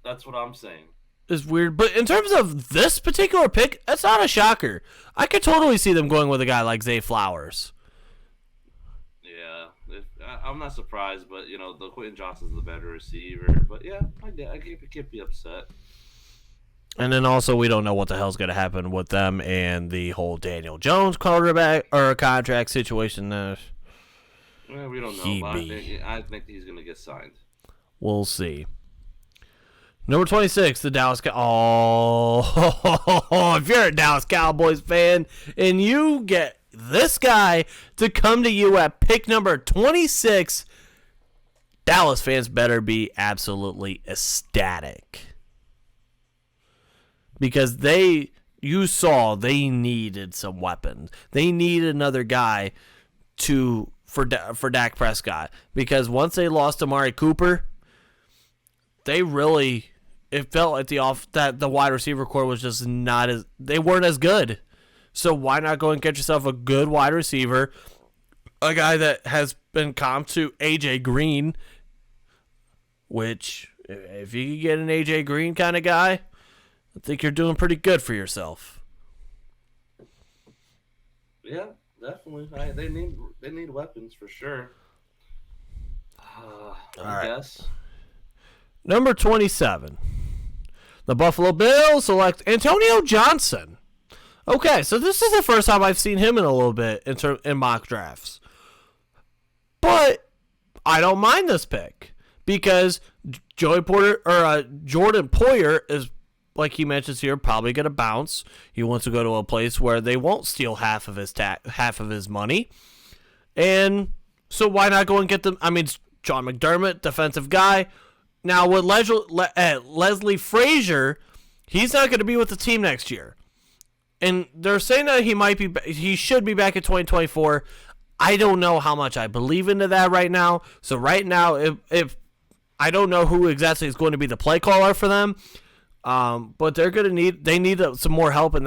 that's what I'm saying.
Is weird. But in terms of this particular pick, that's not a shocker. I could totally see them going with a guy like Zay Flowers.
Yeah, I'm not surprised, but the Quentin Johnston's the better receiver. But yeah, I can't be upset.
And then also, we don't know what the hell's going to happen with them and the whole Daniel Jones quarterback or contract situation.
Well, we don't know. But I think he's going to get signed.
We'll see. Number 26, the Dallas if you're a Dallas Cowboys fan and you get this guy to come to you at pick number 26, Dallas fans better be absolutely ecstatic. Because you saw they needed some weapons. They needed another guy for Dak Prescott. Because once they lost Amari Cooper, it felt like that the wide receiver core was just they weren't as good. So why not go and get yourself a good wide receiver, a guy that has been comped to AJ Green, which if you can get an AJ Green kind of guy, I think you're doing pretty good for yourself.
Yeah, definitely. They need weapons for sure. I guess.
Number 27. The Buffalo Bills select Antonio Johnson. Okay, so this is the first time I've seen him in a little bit in mock drafts. But I don't mind this pick because Jordan Poyer is, like he mentions here, probably going to bounce. He wants to go to a place where they won't steal half of his money. And so why not go and get them? I mean, John McDermott, defensive guy. Now with Leslie Frazier, he's not going to be with the team next year. And they're saying that he should be back in 2024. I don't know how much I believe into that right now. So right now, if I don't know who exactly is going to be the play caller for them. But they need some more help on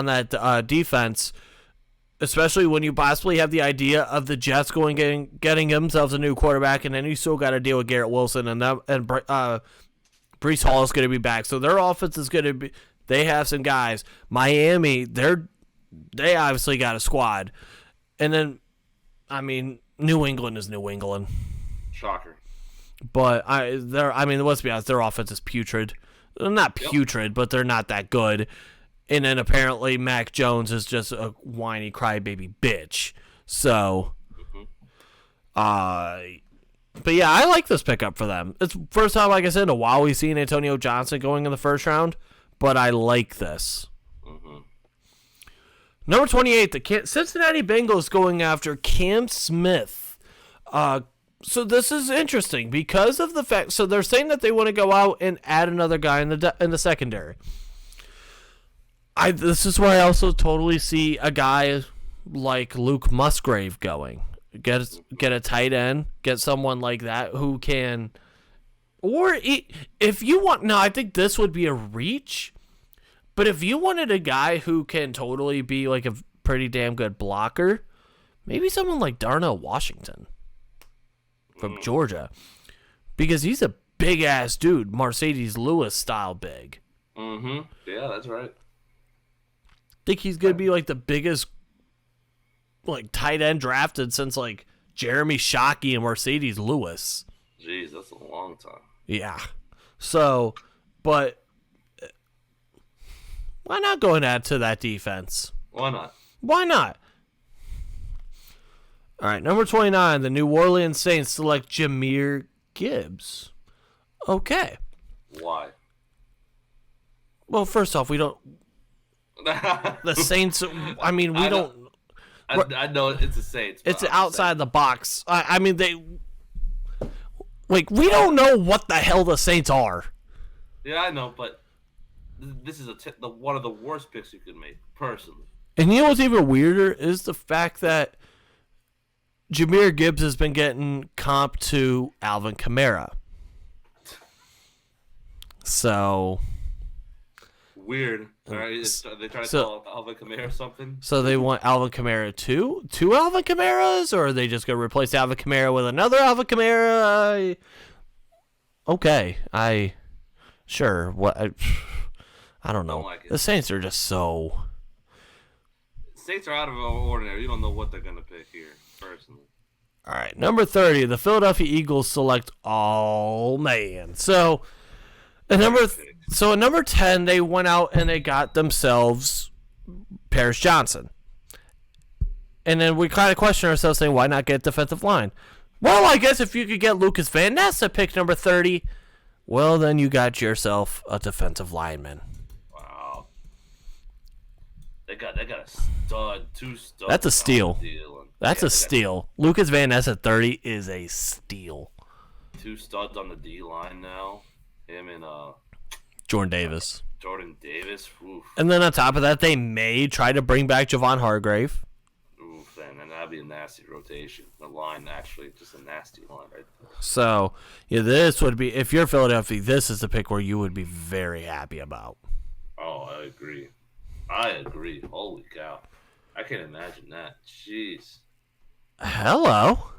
that defense, especially when you possibly have the idea of the Jets getting themselves a new quarterback, and then you still got to deal with Garrett Wilson and Breece Hall is going to be back. So their offense is going to be. They have some guys. Miami, they obviously got a squad, and then New England is New England.
Shocker.
But let's be honest, their offense is putrid. They're not putrid, but they're not that good. And then apparently Mac Jones is just a whiny crybaby bitch. So, but yeah, I like this pickup for them. It's first time, like I said, in a while we've seen Antonio Johnson going in the first round, but I like this. Number 28, the Cincinnati Bengals going after Cam Smith. So this is interesting because of the fact. So they're saying that they want to go out and add another guy in the secondary. This is where I also totally see a guy like Luke Musgrave going. Get a tight end, get someone like that who can. Or if you want, no, I think this would be a reach. But if you wanted a guy who can totally be like a pretty damn good blocker, maybe someone like Darnell Washington from Georgia, because he's a big ass dude, Mercedes Lewis style big.
Yeah, that's right.
Think he's gonna be like the biggest like tight end drafted since like Jeremy Shockey and Mercedes Lewis.
Jeez, that's a long time.
Yeah. So, but why not go and add to that defense?
Why not?
Why not? All right, number 29, the New Orleans Saints select Jahmyr Gibbs. Okay.
Why?
Well, first off, we don't. The Saints. I mean, we don't.
I know it's the Saints.
It's outside the box. I mean, they. Like, we don't know what the hell the Saints are.
Yeah, I know, but this is one of the worst picks you could make, personally.
And you know what's even weirder is the fact that Jahmyr Gibbs has been getting comped to Alvin Kamara. So.
Weird. All right, are they trying to call Alvin Kamara something?
So they want Alvin Kamara two Alvin Kamaras, or are they just going to replace Alvin Kamara with another Alvin Kamara? Okay, sure. What? I don't know.
Like
the Saints are just so.
Saints are out of ordinary. You don't know what they're going to pick here, personally.
All right, number 30, the Philadelphia Eagles select all man. So, at number 10, they went out and they got themselves Paris Johnson. And then we kind of question ourselves saying, why not get defensive line? Well, I guess if you could get Lucas Van Ness at pick number 30, well, then you got yourself a defensive lineman.
Wow. They got a stud, 2 studs.
That's a steal. That's a steal. Lucas Van Ness at 30 is a steal.
2 studs on the D-line now. Him and
Jordan Davis.
Oof.
And then on top of that, they may try to bring back Javon Hargrave.
Oof, and that'd be a nasty rotation. The line, actually, just a nasty line right there.
So, yeah, this would be, if you're Philadelphia, this is the pick where you would be very happy about.
Oh, I agree. Holy cow. I can't imagine that. Jeez.
Hello.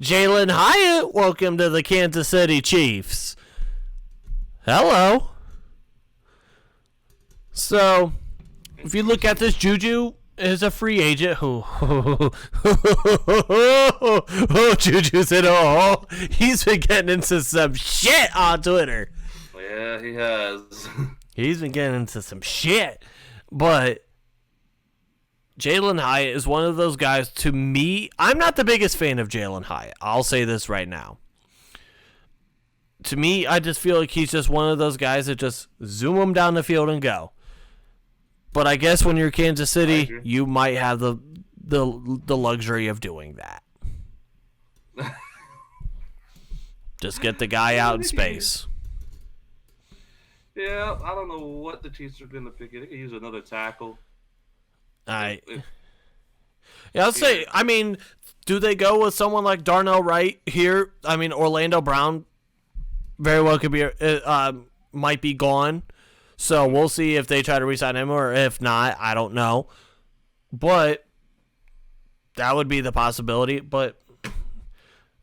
Jalen Hyatt, welcome to the Kansas City Chiefs. Hello. So, if you look at this, Juju is a free agent who Juju's he's been getting into some shit on Twitter.
Yeah, he has.
He's been getting into some shit. But Jalen Hyatt is one of those guys, to me, I'm not the biggest fan of Jalen Hyatt. I'll say this right now. To me, I just feel like he's just one of those guys that just zoom him down the field and go. But I guess when you're Kansas City, you might have the luxury of doing that. Just get the guy out in space.
Yeah, I don't know what the Chiefs are going to pick. They could use another tackle.
Yeah, I'll say, I mean, do they go with someone like Darnell Wright here? I mean, Orlando Brown very well could be, might be gone. So we'll see if they try to re-sign him, or if not, I don't know. But that would be the possibility. But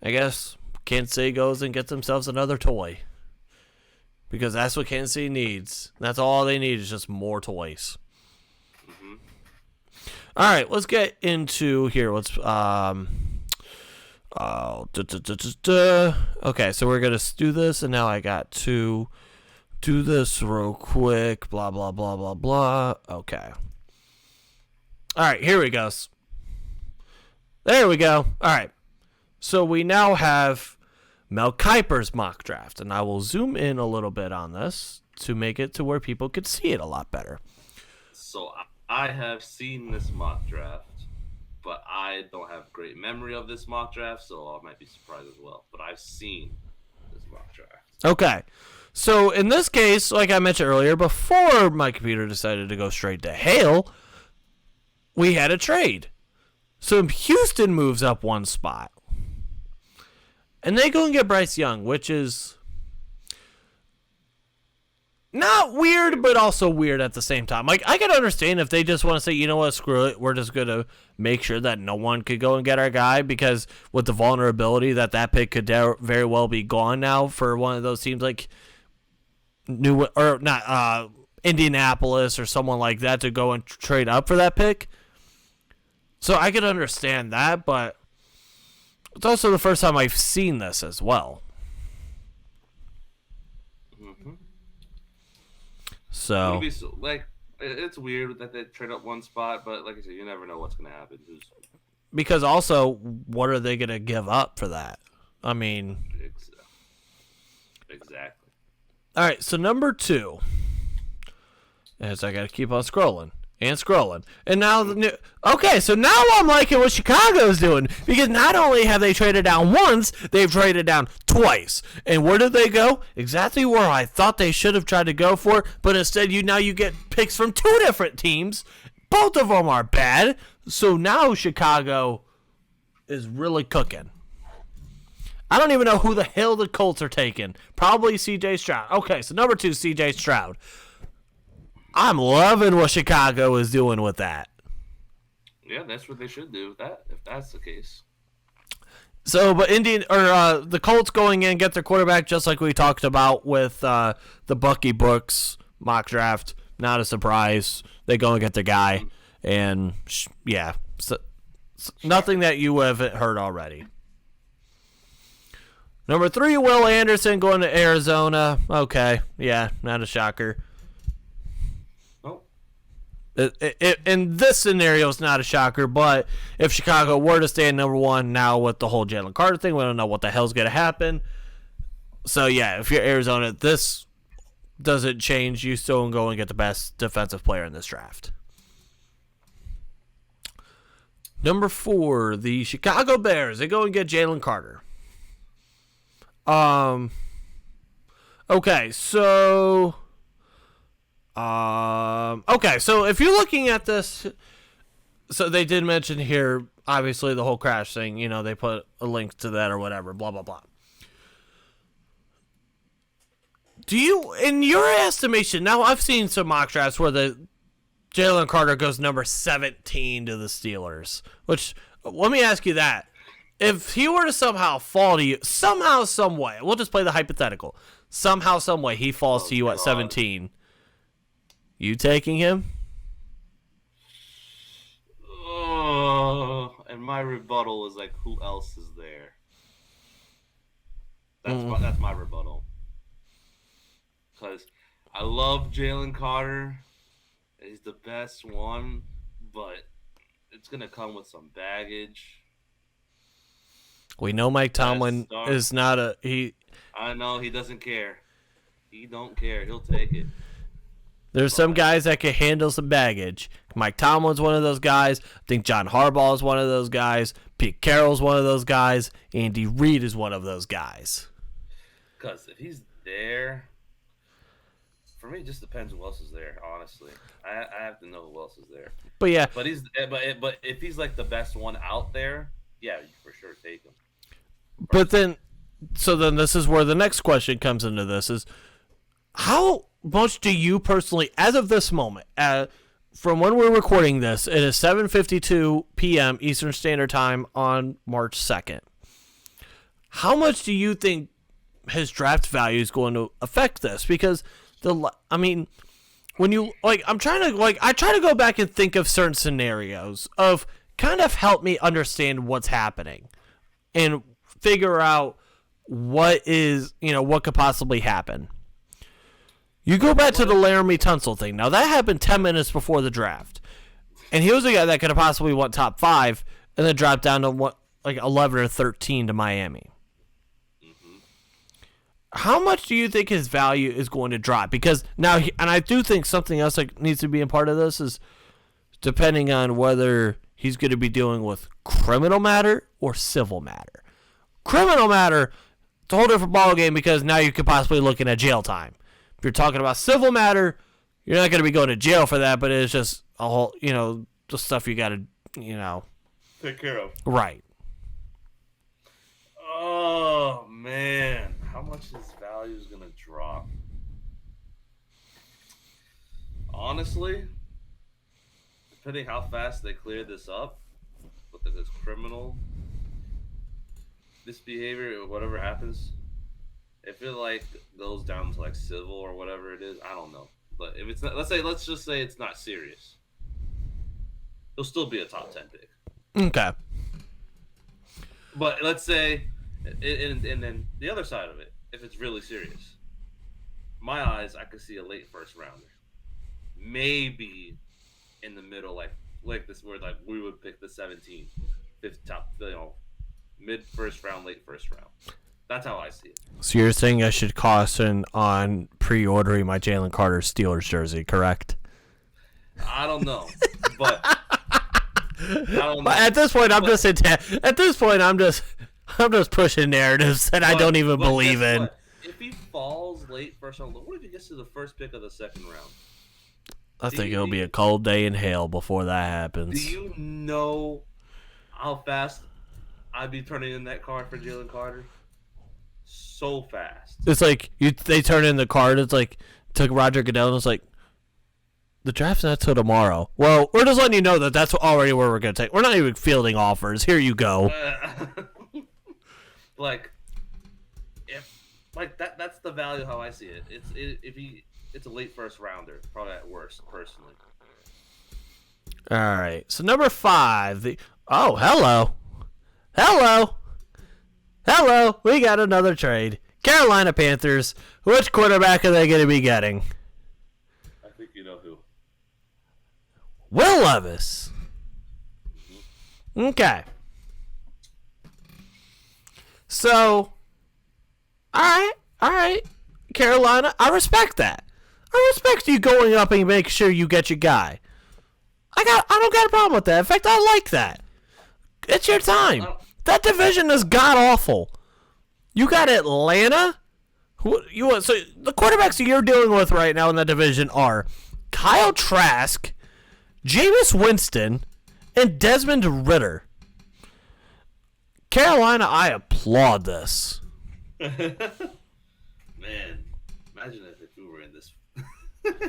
I guess Kansas City goes and gets themselves another toy. Because that's what Kansas City needs. That's all they need is just more toys. Mm-hmm. All right, let's get into here. Okay, so we're going to do this, and now I got to do this real quick. Blah, blah, blah, blah, blah. Okay. All right, here we go. There we go. All right. So we now have Mel Kiper's mock draft, and I will zoom in a little bit on this to make it to where people could see it a lot better.
So I have seen this mock draft, but I don't have great memory of this mock draft, so I might be surprised as well. But I've seen this mock draft. Okay.
So in this case, like I mentioned earlier, before my computer decided to go straight to hail, we had a trade. So Houston moves up one spot. And they go and get Bryce Young, which is not weird, but also weird at the same time. Like, I can understand if they just want to say, you know what, screw it. We're just going to make sure that no one could go and get our guy, because with the vulnerability that pick could very well be gone now for one of those teams like Indianapolis or someone like that to go and trade up for that pick. So I could understand that, but it's also the first time I've seen this as well.
Mm-hmm.
So,
It's weird that they trade up one spot, but like I said, you never know what's going to happen.
Because also, what are they going to give up for that? I mean,
exactly.
All right, so number 2. As I got to keep on scrolling. And scrolling. And now okay, so now I'm liking what Chicago's doing. Because not only have they traded down once, they've traded down twice. And where did they go? Exactly where I thought they should have tried to go for. But instead, you get picks from 2 different teams. Both of them are bad. So now Chicago is really cooking. I don't even know who the hell the Colts are taking. Probably C.J. Stroud. Okay, so number 2, C.J. Stroud. I'm loving what Chicago is doing with that.
Yeah, that's what they should do with that, if that's the case.
So, but the Colts going in get their quarterback just like we talked about with the Bucky Brooks mock draft. Not a surprise. They go and get their guy, and yeah, nothing that you haven't heard already. Number 3, Will Anderson going to Arizona. Okay, yeah, not a shocker. In this scenario, it's not a shocker, but if Chicago were to stay at number 1 now with the whole Jalen Carter thing, we don't know what the hell's going to happen. So, yeah, if you're Arizona, this doesn't change. You still go and get the best defensive player in this draft. Number 4, the Chicago Bears. They go and get Jalen Carter. Okay, so... so if you're looking at this, so they did mention here, obviously the whole crash thing, they put a link to that or whatever, blah, blah, blah. Do you, in your estimation, now I've seen some mock drafts where the Jalen Carter goes number 17 to the Steelers, which, let me ask you that. If he were to somehow fall to you, somehow, some way, we'll just play the hypothetical, somehow, some way he falls to you at 17, you taking him?
Oh, and my rebuttal is like, who else is there? That's my rebuttal. Because I love Jalen Carter. He's the best one, but it's going to come with some baggage.
We know Mike Tomlin is not
I know, he doesn't care. He don't care. He'll take it.
There's some guys that can handle some baggage. Mike Tomlin's one of those guys. I think John Harbaugh is one of those guys. Pete Carroll's one of those guys. Andy Reid is one of those guys.
Because if he's there, for me, it just depends who else is there. Honestly, I have to know who else is there.
But yeah,
but if he's like the best one out there, yeah, you for sure take him.
But then this is where the next question comes into this: is how much do you personally, as of this moment, from when we're recording this, it is 7:52 p.m. Eastern Standard Time on March 2nd. How much do you think his draft value is going to affect this? Because when you I try to go back and think of certain scenarios of kind of help me understand what's happening and figure out what could possibly happen. You go back to the Laramie Tunsil thing. Now, that happened 10 minutes before the draft. And he was a guy that could have possibly went top 5 and then dropped down to 11 or 13 to Miami. Mm-hmm. How much do you think his value is going to drop? Because now, and I do think something else that needs to be a part of this is depending on whether he's going to be dealing with criminal matter or civil matter. Criminal matter, it's a whole different ballgame because now you could possibly looking at jail time. If you're talking about civil matter, you're not going to be going to jail for that, but it's just a whole, the stuff you got to,
take care of.
Right.
Oh, man. How much his value is going to drop? Honestly, depending how fast they clear this up, with this criminal misbehavior or whatever happens, if it goes down to civil or whatever it is, I don't know. But if it's not, let's just say it's not serious, he'll still be a top 10 pick.
Okay.
But let's say, and then the other side of it, if it's really serious, my eyes, I could see a late first rounder. maybe in the middle, like this, where like we would pick the 17th, fifth top, mid first round, late first round. That's how I see it.
So you're saying I should caution on pre-ordering my Jalen Carter Steelers jersey, correct?
I don't know, but
at this point, I'm just pushing narratives that I don't even believe in.
What? If he falls late first round, what if he gets to the first pick of the second round?
I think it'll be a cold day in hell before that happens.
Do you know how fast I'd be turning in that card for Jalen Carter? So fast.
It's like they turn in the card. It's like took Roger Goodell and it's like the draft's not till tomorrow. Well, we're just letting you know that that's already where we're gonna take. We're not even fielding offers. Here you go.
That's the value how I see it. It's a late first rounder, probably at worst, personally.
All right. So number 5. Hello. We got another trade. Carolina Panthers. Which quarterback are they going to be getting?
I think you know who.
Will Levis. Okay. So, all right. Carolina, I respect that. I respect you going up and make sure you get your guy. I don't got a problem with that. In fact, I like that. It's your time. That division is god awful. You got Atlanta. So the quarterbacks that you're dealing with right now in that division are Kyle Trask, Jameis Winston, and Desmond Ridder. Carolina, I applaud this.
Man, imagine if we were in this.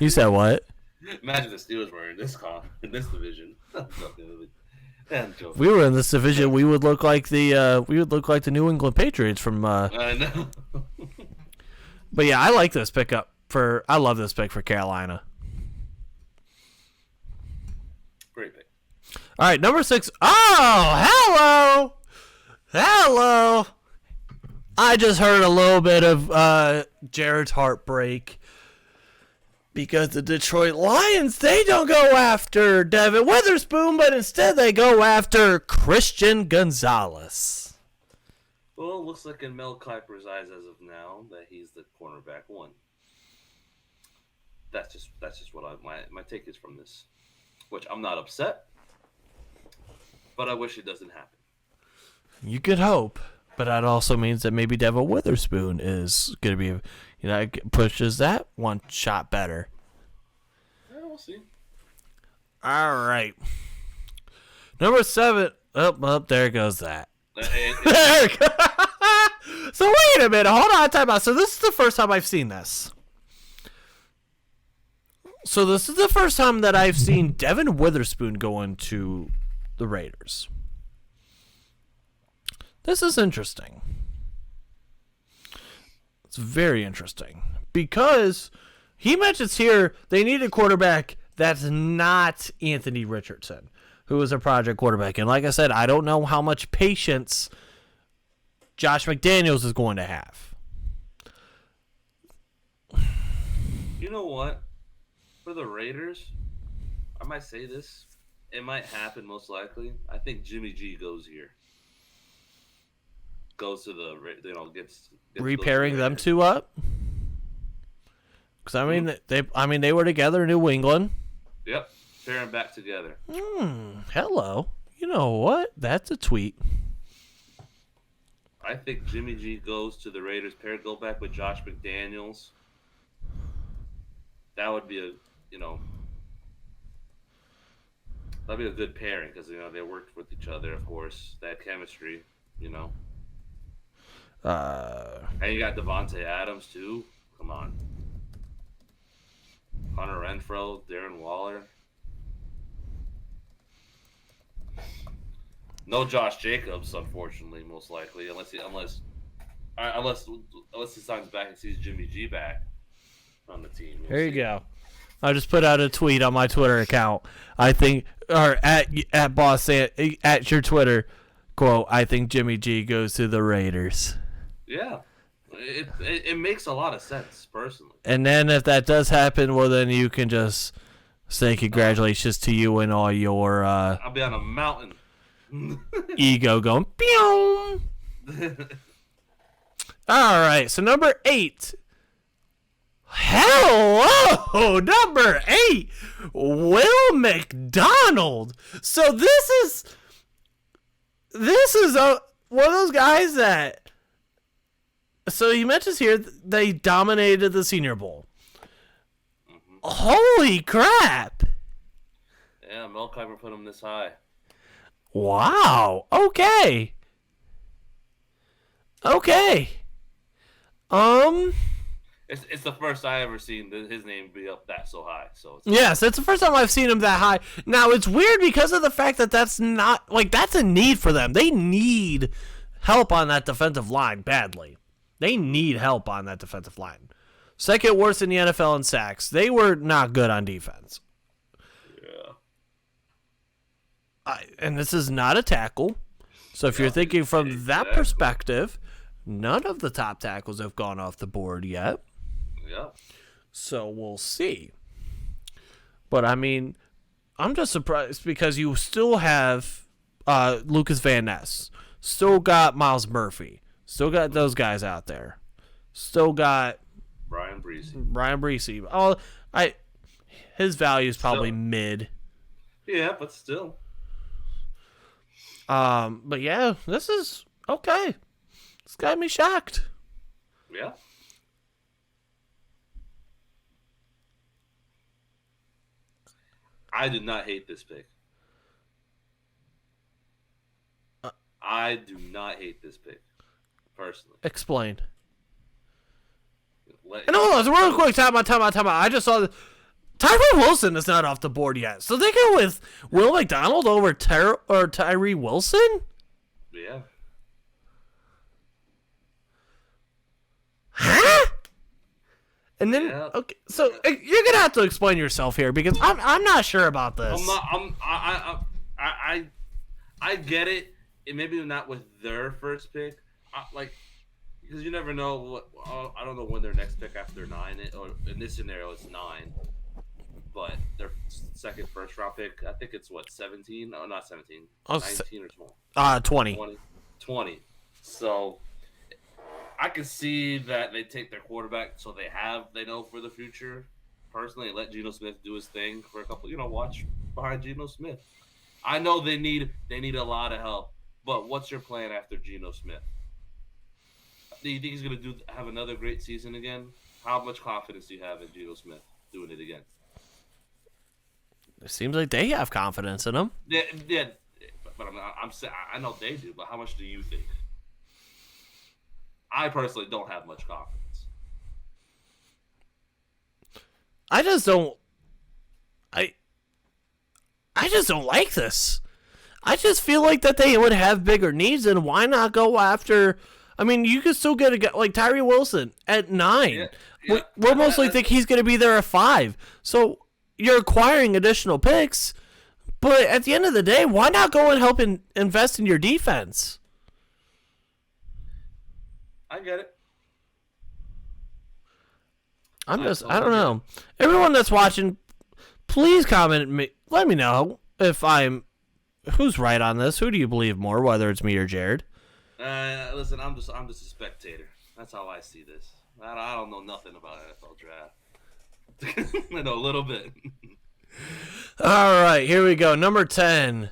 You said what?
Imagine the Steelers were in this division.
If we were in this division, we would look like the New England Patriots from.
I know.
But yeah, I like this pickup I love this pick for Carolina.
Great pick.
All right, number 6. Oh, hello. I just heard a little bit of Jarryd's heartbreak because the Detroit Lions, they don't go after Devin Witherspoon, but instead they go after Christian Gonzalez.
Well, it looks like in Mel Kiper's eyes as of now that he's the cornerback 1. That's just what my take is from this, which I'm not upset, but I wish it doesn't happen.
You could hope, but that also means that maybe Devin Witherspoon is going to be, pushes that one shot better.
Yeah, we'll see.
All right. Number 7. Oh, there goes that. So wait a minute. Hold on. Time out. So this is the first time I've seen this. So this is the first time that I've seen Devin Witherspoon go into the Raiders. This is interesting. It's very interesting because he mentions here they need a quarterback that's not Anthony Richardson, who is a project quarterback. And like I said, I don't know how much patience Josh McDaniels is going to have.
You know what? For the Raiders, I might say this. It might happen most likely. I think Jimmy G goes here. Goes to the, gets
repairing them two up. Because they were together in New England.
Yep, pairing back together.
Hello. You know what? That's a tweet.
I think Jimmy G goes to the Raiders. Go back with Josh McDaniels. That would be that'd be a good pairing because they worked with each other. Of course, that chemistry. And you got Devontae Adams too. Come on. Hunter Renfrow, Darren Waller. No Josh Jacobs, unfortunately, most likely, unless he signs back and sees Jimmy G back on the team.
There you go. I just put out a tweet on my Twitter account. I think, or at boss at your Twitter quote. I think Jimmy G goes to the Raiders.
Yeah, it makes a lot of sense personally.
And then if that does happen, well, then you can just Say congratulations to you and all your
I'll be on a mountain.
ego going, pew! All right, so number 8. Hello, number 8, Will McDonald. So this is one of those guys that. So he mentions here they dominated the Senior Bowl. Mm-hmm. Holy crap!
Yeah, Mel Kiper put him this high.
Wow. Okay.
It's the first I ever seen his name be up that so high. So
yes, it's the first time I've seen him that high. Now it's weird because of the fact that that's not like that's a need for them. They need help on that defensive line badly. They need help on that defensive line. Second worst in the NFL in sacks. They were not good on defense.
Yeah.
And this is not a tackle. So if you're thinking from that perspective, none of the top tackles have gone off the board yet.
Yeah.
So we'll see. But, I mean, I'm just surprised because you still have Lucas Van Ness. Still got Miles Murphy. Still got those guys out there. Still got
Brian
Breesy. Oh, his value is probably mid.
Yeah, but still.
But yeah, this is okay. It's got me shocked.
Yeah. I did not hate this pick. I do not hate this pick, personally.
Explain. And hold on, real quick, time out. I just saw Tyree Wilson is not off the board yet. So they go with Will McDonald over Tyree Wilson?
Yeah.
Huh? And then okay, so you're gonna have to explain yourself here because I'm not sure about this.
I get it. And maybe not with their first pick, because you never know what. I don't know when their next pick after 9, or in this scenario it's 9, but their second first round pick, I think it's 17? No, not 17. 19 or small.
20.
20. So I can see that they take their quarterback, so they know for the future. Personally, let Geno Smith do his thing for a couple. Watch behind Geno Smith. I know they need a lot of help. But what's your plan after Geno Smith? Do you think he's going to have another great season again? How much confidence do you have in Geno Smith doing it again?
It seems like they have confidence in him.
Yeah, but I'm saying I know they do. But how much do you think? I personally don't have much confidence.
I just don't like this. I just feel like that they would have bigger needs, and why not go after? I mean, you could still get a guy like Tyree Wilson at 9. Yeah. We'll mostly think he's going to be there at 5. So you're acquiring additional picks, but at the end of the day, why not go and help invest in your defense?
I get it.
I don't know. Everyone that's watching, please comment. Let me know if who's right on this. Who do you believe more, whether it's me or Jarryd?
Listen, I'm just a spectator. That's how I see this. I don't know nothing about NFL draft. I know a little bit.
All right, here we go. Number 10.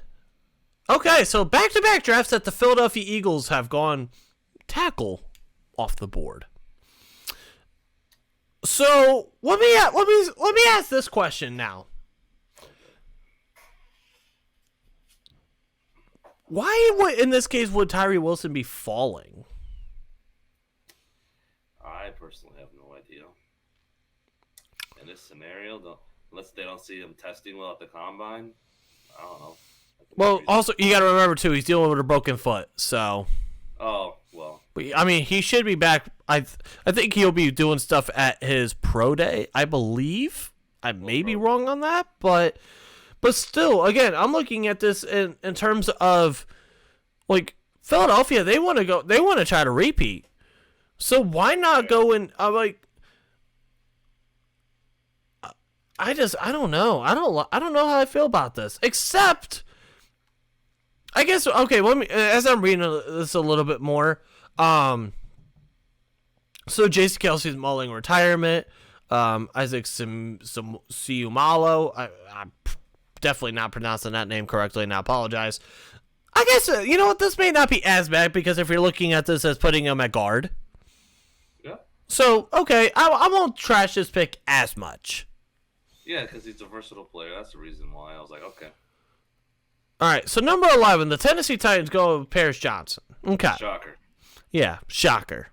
Okay, so back-to-back drafts that the Philadelphia Eagles have gone tackle off the board. So let me ask this question now. Why in this case would Tyree Wilson be falling?
I personally have no idea. In this scenario, unless they don't see him testing well at the combine, I don't know.
Well, also you got to remember too, he's dealing with a broken foot, so.
Oh well.
I mean, he should be back. I think he'll be doing stuff at his pro day, I believe. I may be wrong on that, but still, again, I'm looking at this in terms of like Philadelphia. They want to try to repeat. So why not go and I I don't know. I don't know how I feel about this. Except, I guess, okay, let me, as I'm reading this a little bit more, so Jason Kelsey's mulling retirement. Isaac Siumalo, I'm definitely not pronouncing that name correctly, and I apologize. I guess, you know what, this may not be as bad, because if you're looking at this as putting him at guard.
Yeah.
So, okay, I won't trash this pick as much.
Yeah, because he's a versatile player. That's the reason why I was like, okay.
All right, so number 11, the Tennessee Titans go with Paris Johnson. Okay.
Shocker.
Yeah, shocker.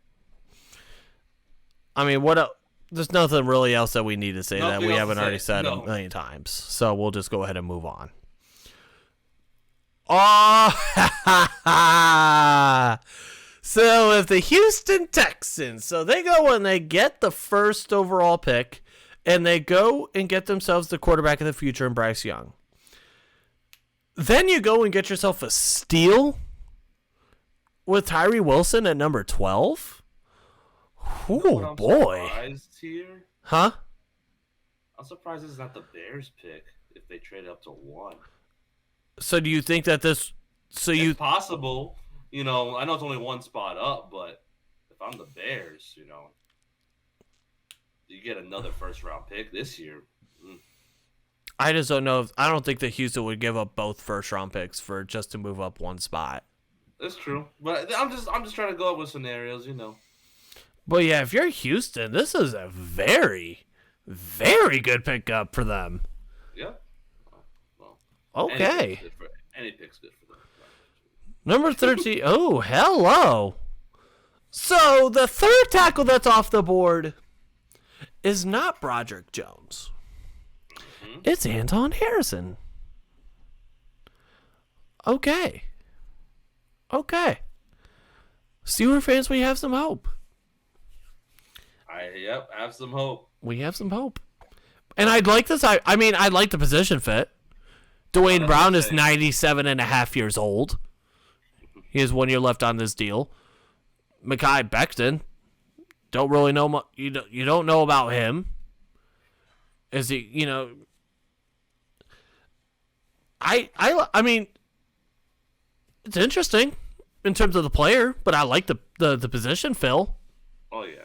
I mean, what else? There's nothing really else that we need to say that we haven't already said a million times. So we'll just go ahead and move on. Oh, so if the Houston Texans, so they go and they get the first overall pick, and they go and get themselves the quarterback of the future in Bryce Young. Then you go and get yourself a steal with Tyree Wilson at number 12. Oh, boy.
Here?
Huh?
I'm surprised this is not the Bears pick if they trade up to 1.
So do you think that this...
It's possible. You know, I know it's only one spot up, but if I'm the Bears, you know, you get another first-round pick this year.
I just don't know. I don't think that Houston would give up both first-round picks for just to move up one spot.
That's true. But I'm just trying to go up with scenarios, you know.
But yeah, if you're Houston, this is a very, very good pickup for them.
Yeah. Well,
okay.
Any pick's good for them.
Number 13. Oh, hello. So the third tackle that's off the board is not Broderick Jones. Mm-hmm. It's Anton Harrison. Okay. Steeler fans, we have some hope.
Have some hope.
We have some hope. And I'd like this. I mean, I'd like the position fit. Dwayne Brown is 97 and a half years old. He has 1 year left on this deal. Mekhi Becton, don't really know. You don't know about him. Is he? You know. I mean, it's interesting in terms of the player, but I like the position, Phil.
Oh yeah.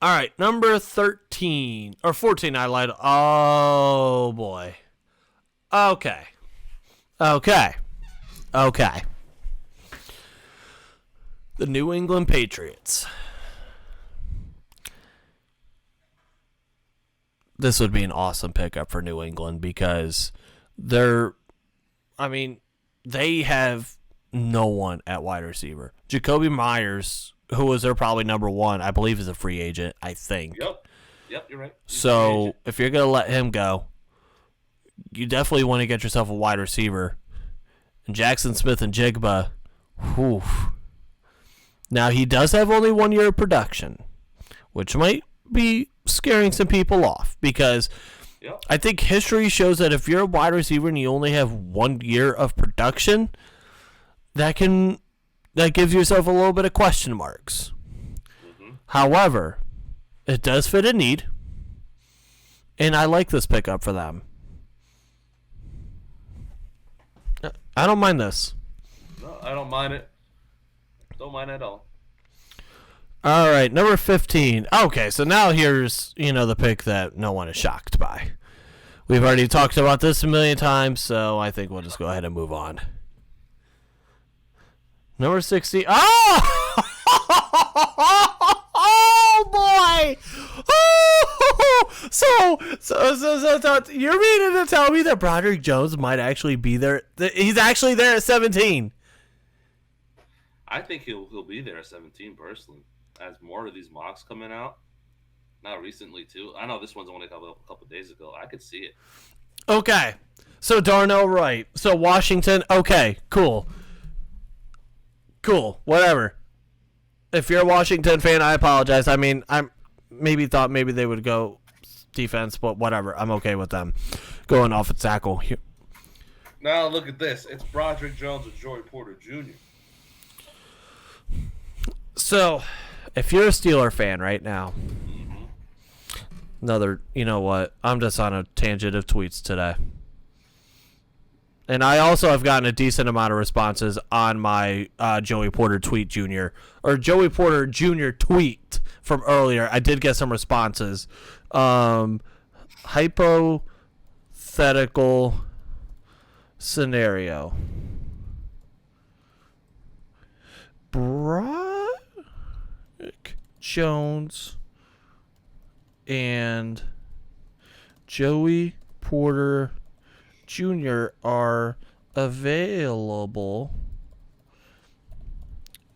All right, number 13 or 14. I lied. Oh boy. Okay. The New England Patriots. This would be an awesome pickup for New England because they have no one at wide receiver. Jacoby Myers, who was their probably number 1, I believe is a free agent, I think.
Yep, you're right.
So if you're going to let him go, you definitely want to get yourself a wide receiver. And Jackson Smith and Jigba, whew. Now, he does have only 1 year of production, which might be scaring some people off because I think history shows that if you're a wide receiver and you only have 1 year of production, that gives yourself a little bit of question marks. Mm-hmm. However, it does fit a need, and I like this pickup for them. I don't mind this.
No, I don't mind it. Don't mind at all.
All right, number 15. Okay, so now here's, the pick that no one is shocked by. We've already talked about this a million times, so I think we'll just go ahead and move on. Number 60. Oh! Oh, boy! Oh! So you're meaning to tell me that Broderick Jones might actually be there? He's actually there at 17.
I think he'll be there at 17 personally. As more of these mocks coming out, not recently too. I know this one's only a couple days ago. I could see it.
Okay, so Darnell Wright. So Washington. Okay, cool, whatever. If you're a Washington fan, I apologize. I mean, I'm thought maybe they would go defense, but whatever. I'm okay with them going off at tackle here.
Now look at this. It's Broderick Jones and Joey Porter Jr.
So, if you're a Steeler fan right now, You know what? I'm just on a tangent of tweets today. And I also have gotten a decent amount of responses on my Joey Porter Joey Porter Jr. tweet from earlier. I did get some responses. Hypothetical scenario. Broderick Jones and Joey Porter Jr. are available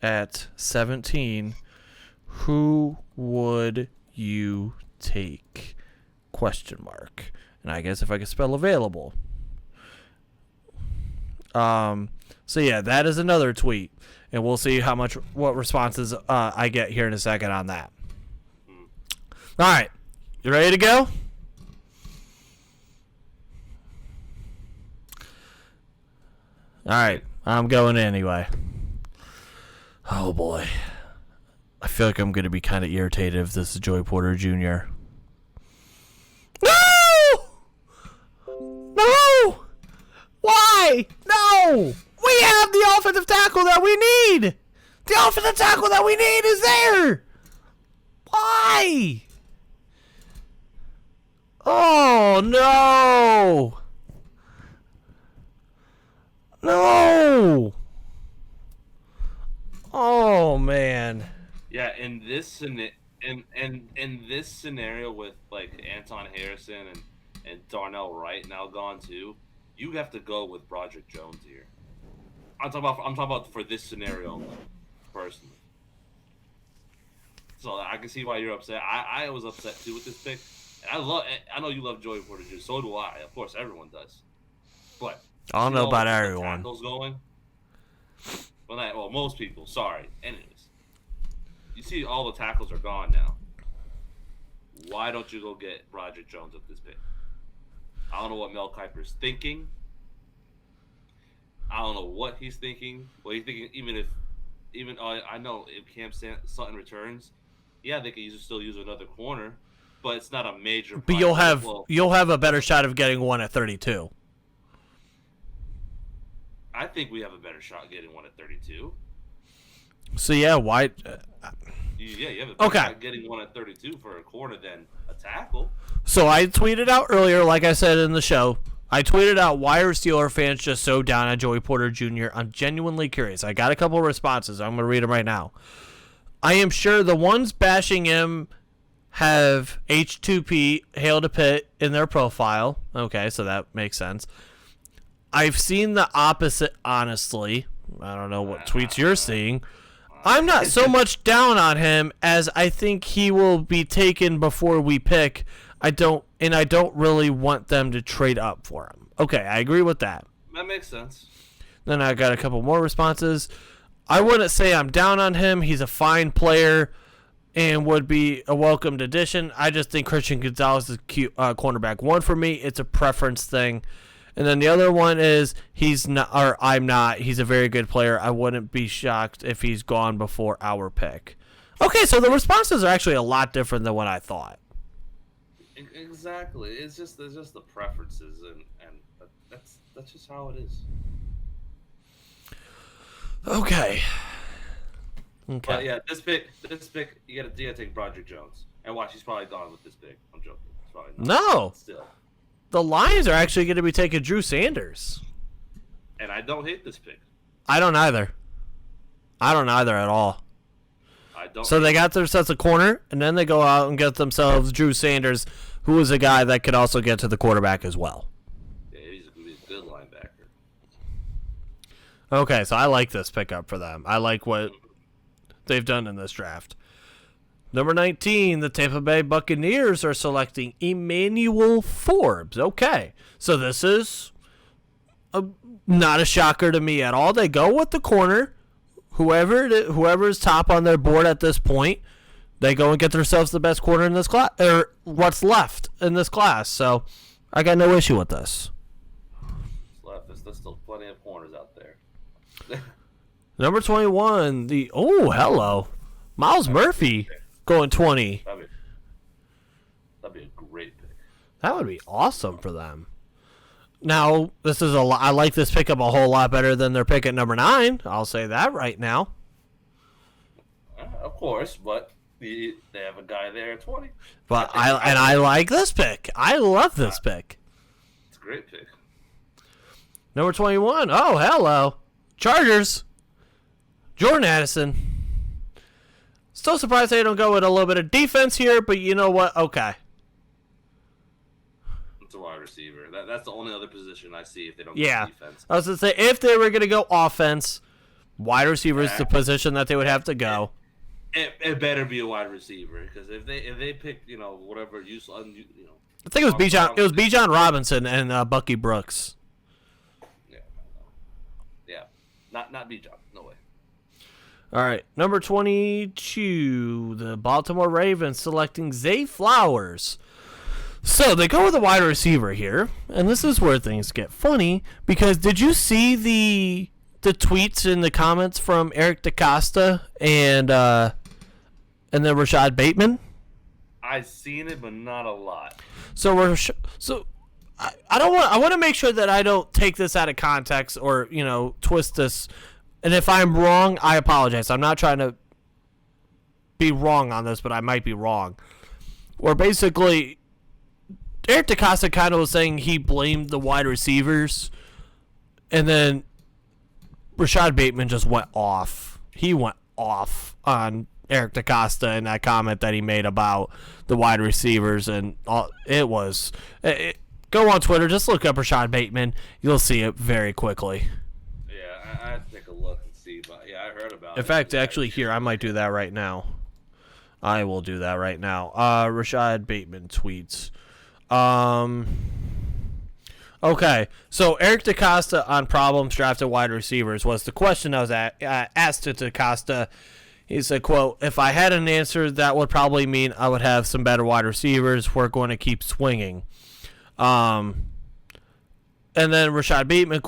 at 17. Who would you take? Question mark. And I guess if I could spell available. So yeah, that is another tweet. And we'll see what responses I get here in a second on that. All right. You ready to go? All right. I'm going anyway. Oh, boy. I feel like I'm going to be kind of irritated if this is Joey Porter Jr. No! No! Why? No! We have the offensive tackle that we need! The offensive tackle that we need is there! Why? Oh, no! No! Oh, man.
Yeah, in this scenario with like Anton Harrison and Darnell Wright now gone too, you have to go with Broderick Jones here. I'm talking about for this scenario personally. So I can see why you're upset. I was upset too with this pick. And I know you love Joey Porter Jr. So do I. Of course, everyone does. But
I don't know about everyone.
Going. Well, most people. Sorry. Anyways, you see, all the tackles are gone now. Why don't you go get Broderick Jones with this pick? I don't know what Mel Kiper's thinking. I don't know what he's thinking. Well, he's thinking I know if Cam Sutton returns, yeah, they can still use another corner, but it's not a major.
But you'll have a better shot of getting one at 32.
I think we have a better shot getting one at 32.
So yeah, why?
You have a better shot getting one at 32 for a corner than a tackle.
So I tweeted out earlier, like I said in the show, I tweeted out, why are Steeler fans just so down on Joey Porter Jr.? I'm genuinely curious. I got a couple of responses. I'm going to read them right now. I am sure the ones bashing him have H2P, Hail to Pitt, in their profile. Okay, so that makes sense. I've seen the opposite, honestly. I don't know what tweets you're seeing. I'm not so much down on him as I think he will be taken before we pick. I don't really want them to trade up for him. Okay, I agree with that.
That makes sense.
Then I got a couple more responses. I wouldn't say I'm down on him. He's a fine player and would be a welcomed addition. I just think Christian Gonzalez is cornerback one for me. It's a preference thing. And then the other one is I'm not. He's a very good player. I wouldn't be shocked if he's gone before our pick. Okay, so the responses are actually a lot different than what I thought.
Exactly. It's just the preferences, and that's just how it is.
Okay.
But yeah, this pick, you gotta take Broderick Jones. And watch, he's probably gone with this pick. I'm joking. It's probably not.
No.
Still.
The Lions are actually going to be taking Drew Sanders.
And I don't hate this pick.
I don't either. At all. So they got themselves a corner, and then they go out and get themselves Drew Sanders, who is a guy that could also get to the quarterback as well.
Yeah, he's a good linebacker.
Okay, so I like this pickup for them. I like what they've done in this draft. Number 19, the Tampa Bay Buccaneers are selecting Emmanuel Forbes. Okay, so this is not a shocker to me at all. They go with the corner. Whoever is top on their board at this point, they go and get themselves the best corner in this class, or what's left in this class. So I got no issue with this.
There's still plenty of corners out there.
Number 21, hello, Miles Murphy. Going 20.
The That'd be a great pick.
That would be awesome for them. Now, this is I like this pickup a whole lot better than their pick at number 9. I'll say that right now.
Of course, but they have a guy there at 20.
But I like this pick. I love this pick.
It's a great pick.
Number 21. Oh, hello. Chargers. Jordan Addison. Still surprised they don't go with a little bit of defense here, but you know what? Okay.
It's a wide receiver. That's the only other position I see if they don't
go
defense.
I was going to say, if they were going to go offense, wide receiver is the position that they would have to go.
It better be a wide receiver, because if they pick, whatever I
think it was Bijan Robinson and Bucky Brooks.
Yeah, not Bijan, no way.
All right, number 22, the Baltimore Ravens selecting Zay Flowers. So they go with a wide receiver here, and this is where things get funny, because did you see the tweets in the comments from Eric DeCosta and then Rashad Bateman?
I've seen it, but not a lot.
I want to make sure that I don't take this out of context or twist this. And if I'm wrong, I apologize. I'm not trying to be wrong on this, but I might be wrong. Or basically, Eric DeCosta kind of was saying he blamed the wide receivers, and then Rashad Bateman just went off. He went off on Eric DeCosta in that comment that he made about the wide receivers, and it was... Go on Twitter, just look up Rashad Bateman. You'll see it very quickly.
Yeah, I have to take a look and see, but yeah, I heard about it.
In fact, actually, here, I might do that right now. I will do that right now. Rashad Bateman tweets. Okay, so Eric DeCosta on problems drafted wide receivers was the question I was asked to DeCosta. He said, quote, "If I had an answer, that would probably mean I would have some better wide receivers. We're going to keep swinging." And then Rashad Bateman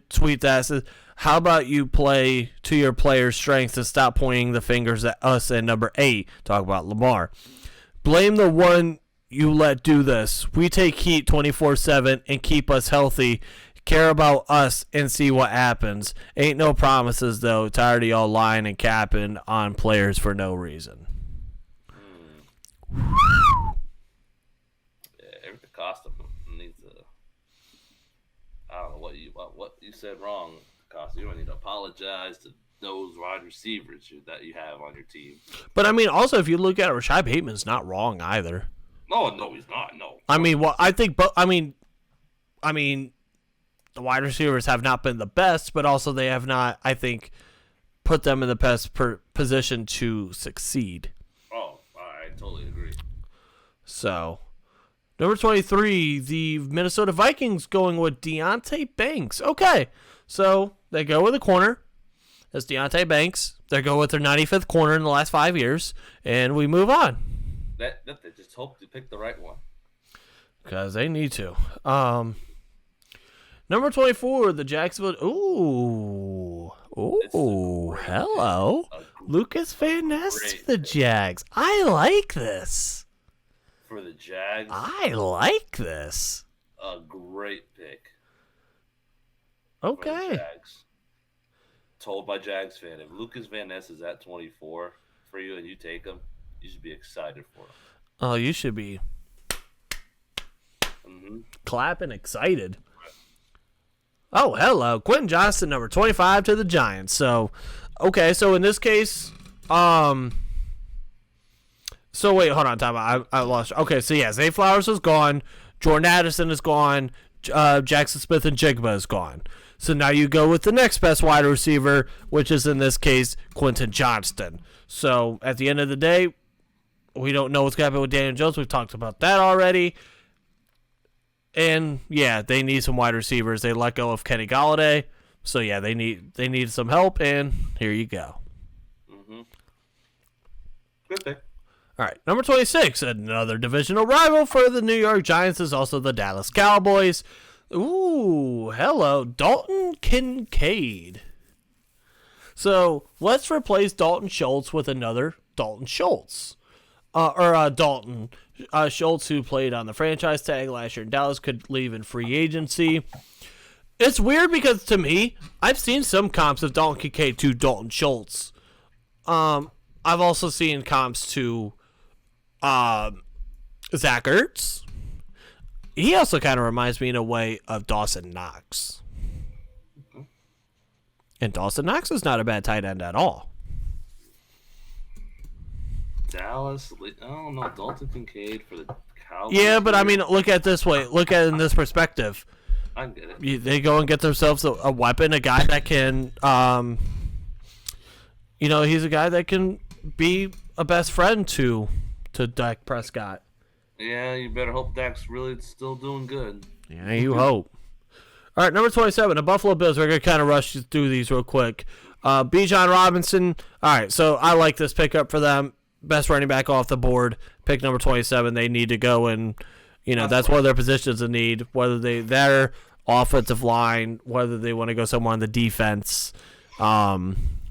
tweet that says, "How about you play to your players' strengths and stop pointing the fingers at us at number 8. Talk about Lamar. Blame the one you let do this. We take heat 24/7 and keep us healthy. Care about us and see what happens. Ain't no promises, though. Tired of y'all lying and capping on players for no reason."
Yeah, Eric DeCosta needs to... I don't know what you said wrong, DeCosta. You don't need to apologize to those wide receivers that you have on your team.
But, I mean, also, if you look at it, Rashad Bateman's not wrong either.
No, he's not. No.
I mean, I think, but I mean, the wide receivers have not been the best, but also they have not, I think, put them in the best position to succeed.
Oh, I totally agree.
So, number 23, the Minnesota Vikings going with Deonte Banks. Okay, so they go with a corner. That's Deonte Banks. They go with their 95th corner in the last 5 years, and we move on.
They just hope to pick the right one.
Because they need to. Number 24, the Jacksonville... Ooh, hello. Lucas Van Ness to the Jags. I like this.
For the Jags?
I like this.
A great pick.
Okay.
For the Jags. Told by Jags fan, if Lucas Van Ness is at 24 for you and you take him, you should be excited for him.
Oh, you should be clapping excited. Oh, hello. Quentin Johnston, number 25 to the Giants. So, okay, so in this case, so wait, hold on, time out. I lost. Okay, so yeah, Zay Flowers is gone. Jordan Addison is gone. Jackson Smith and Jigba is gone. So now you go with the next best wide receiver, which is in this case Quentin Johnston. So at the end of the day, we don't know what's going to happen with Daniel Jones. We've talked about that already. And yeah, they need some wide receivers. They let go of Kenny Golladay. So yeah, they need some help, and here you go.
Good thing.
All right, number 26, another divisional rival for the New York Giants is also the Dallas Cowboys. Ooh, hello, Dalton Kincaid. So let's replace Dalton Schultz with another Dalton Schultz. Dalton Schultz, who played on the franchise tag last year in Dallas, could leave in free agency. It's weird because to me, I've seen some comps of Dalton Kincaid to Dalton Schultz. I've also seen comps to Zach Ertz. He also kind of reminds me in a way of Dawson Knox. And Dawson Knox is not a bad tight end at all.
Dallas, I don't know, Dalton Kincaid for the Cowboys.
Yeah, but I mean, look at it this way. Look at it in this perspective.
I get it.
They go and get themselves a weapon, a guy that can, he's a guy that can be a best friend to Dak Prescott.
Yeah, you better hope Dak's really still doing good.
Yeah, you hope. All right, number 27, the Buffalo Bills. We're going to kind of rush through these real quick. Bijan Robinson. All right, so I like this pickup for them. Best running back off the board. Pick number 27. They need to go and, that's one of their positions of need, whether their offensive line, whether they want to go somewhere on the defense,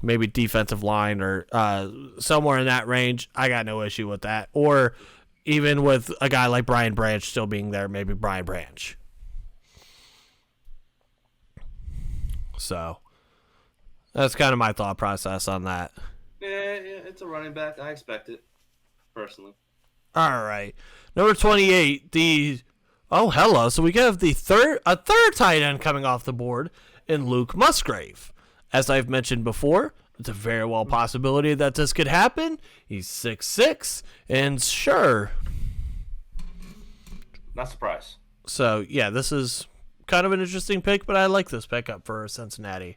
maybe defensive line or somewhere in that range. I got no issue with that. Or even with a guy like Brian Branch still being there, maybe Brian Branch. So that's kind of my thought process on that.
Yeah, it's a running back. I expect it, personally.
All right. Number 28, hello. So we have a third tight end coming off the board in Luke Musgrave. As I've mentioned before, it's a very well possibility that this could happen. He's 6'6", and sure.
Not surprised.
So, yeah, this is kind of an interesting pick, but I like this pickup for Cincinnati.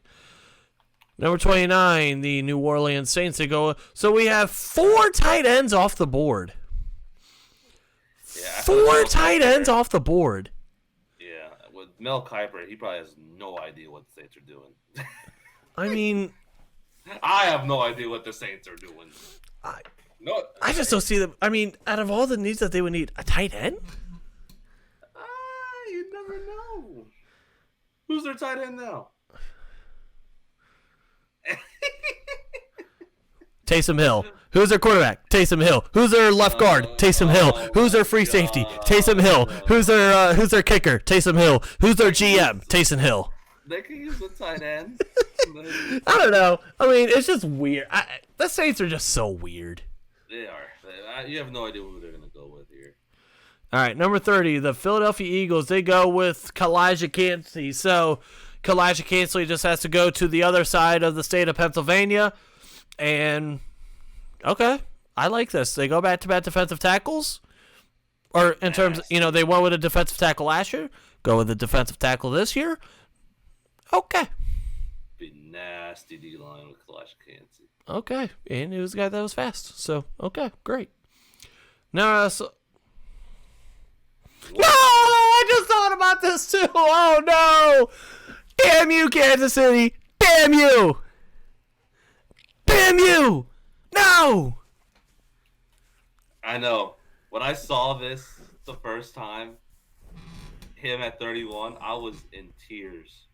Number 29, the New Orleans Saints. So we have 4 tight ends off the board.
Yeah,
4 tight ends off the board.
Yeah, with Mel Kiper, he probably has no idea what the Saints are doing.
I mean,
I have no idea what the Saints are doing.
I just don't see them. I mean, out of all the needs that they would need, a tight end?
You never know. Who's their tight end now?
Taysom Hill. Who's their quarterback? Taysom Hill. Who's their left guard? Taysom Hill. Who's their free safety? Taysom Hill. Who's their kicker? Taysom Hill. Who's their GM? Taysom Hill.
They can use a tight end.
I don't know. I mean, it's just weird. The Saints are just so weird.
They are. You have no idea who they're going to go with here.
All right, number 30, the Philadelphia Eagles. They go with Kalijah Cansey. So Kalijah Cansey just has to go to the other side of the state of Pennsylvania. And, okay, I like this. They go back-to-back defensive tackles. Or in terms, they went with a defensive tackle last year. Go with a defensive tackle this year. Okay.
Be nasty D-line with Kalijah Cansey.
Okay, and he was a guy that was fast. So, okay, great. No, I just thought about this too. Oh, no. Damn you, Kansas City. Damn you. Damn you. No.
I know. When I saw this the first time, him at 31, I was in tears.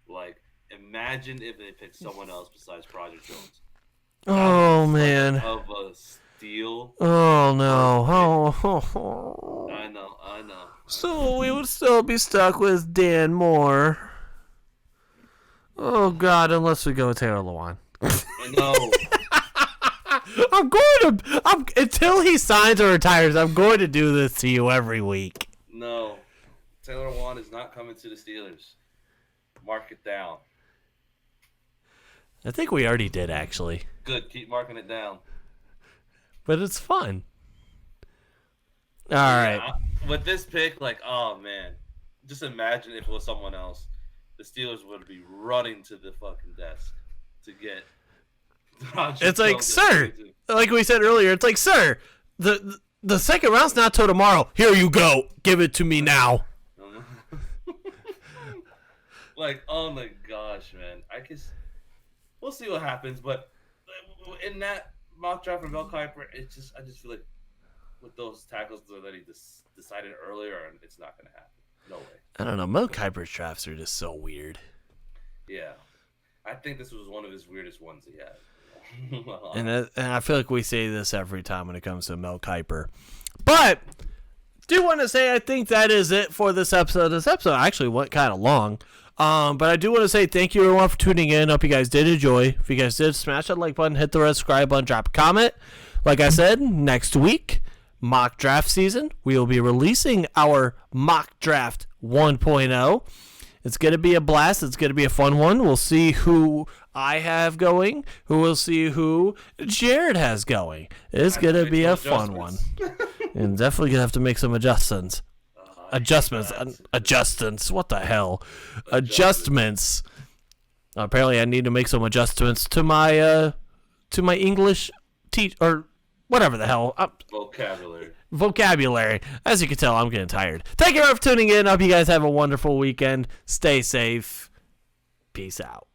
Like, imagine if they picked someone else besides Project Jones.
Oh, man.
Of a steal.
Oh, no.
I know.
So we would still be stuck with Dan Moore. Oh, God, unless we go with Taylor Lewan.
I know.
Until he signs or retires, I'm going to do this to you every week.
No. Taylor Lewan is not coming to the Steelers. Mark it down.
I think we already did, actually.
Good. Keep marking it down.
But it's fun. All right.
With this pick, oh, man. Just imagine if it was someone else. The Steelers would be running to the fucking desk to get Roger.
It's like, sir, like we said earlier, it's like, sir, the second round's not till tomorrow. Here you go. Give it to me now.
Oh my gosh, man. We'll see what happens, but in that mock draft from Mel Kiper, I just feel like with those tackles that he decided earlier, it's not going to happen. No way.
I don't know. Mel Kiper's drafts are just so weird.
Yeah. I think this was one of his weirdest ones he had.
And I feel like we say this every time when it comes to Mel Kiper. But do want to say I think that is it for this episode. This episode actually went kind of long. But I do want to say thank you everyone for tuning in. Hope you guys did enjoy. If you guys did, smash that like button, hit the red subscribe button, drop a comment. Like I said, next week, mock draft season, we will be releasing our mock draft 1.0. It's going to be a blast. It's going to be a fun one. We'll see who I have going. We'll see who Jarryd has going. It's going to be a fun one. And definitely going to have to make some adjustments. Adjustments. What the hell? Adjustments. Apparently, I need to make some adjustments to my English or whatever the hell. Vocabulary. As you can tell, I'm getting tired. Thank you all for tuning in. I hope you guys have a wonderful weekend. Stay safe. Peace out.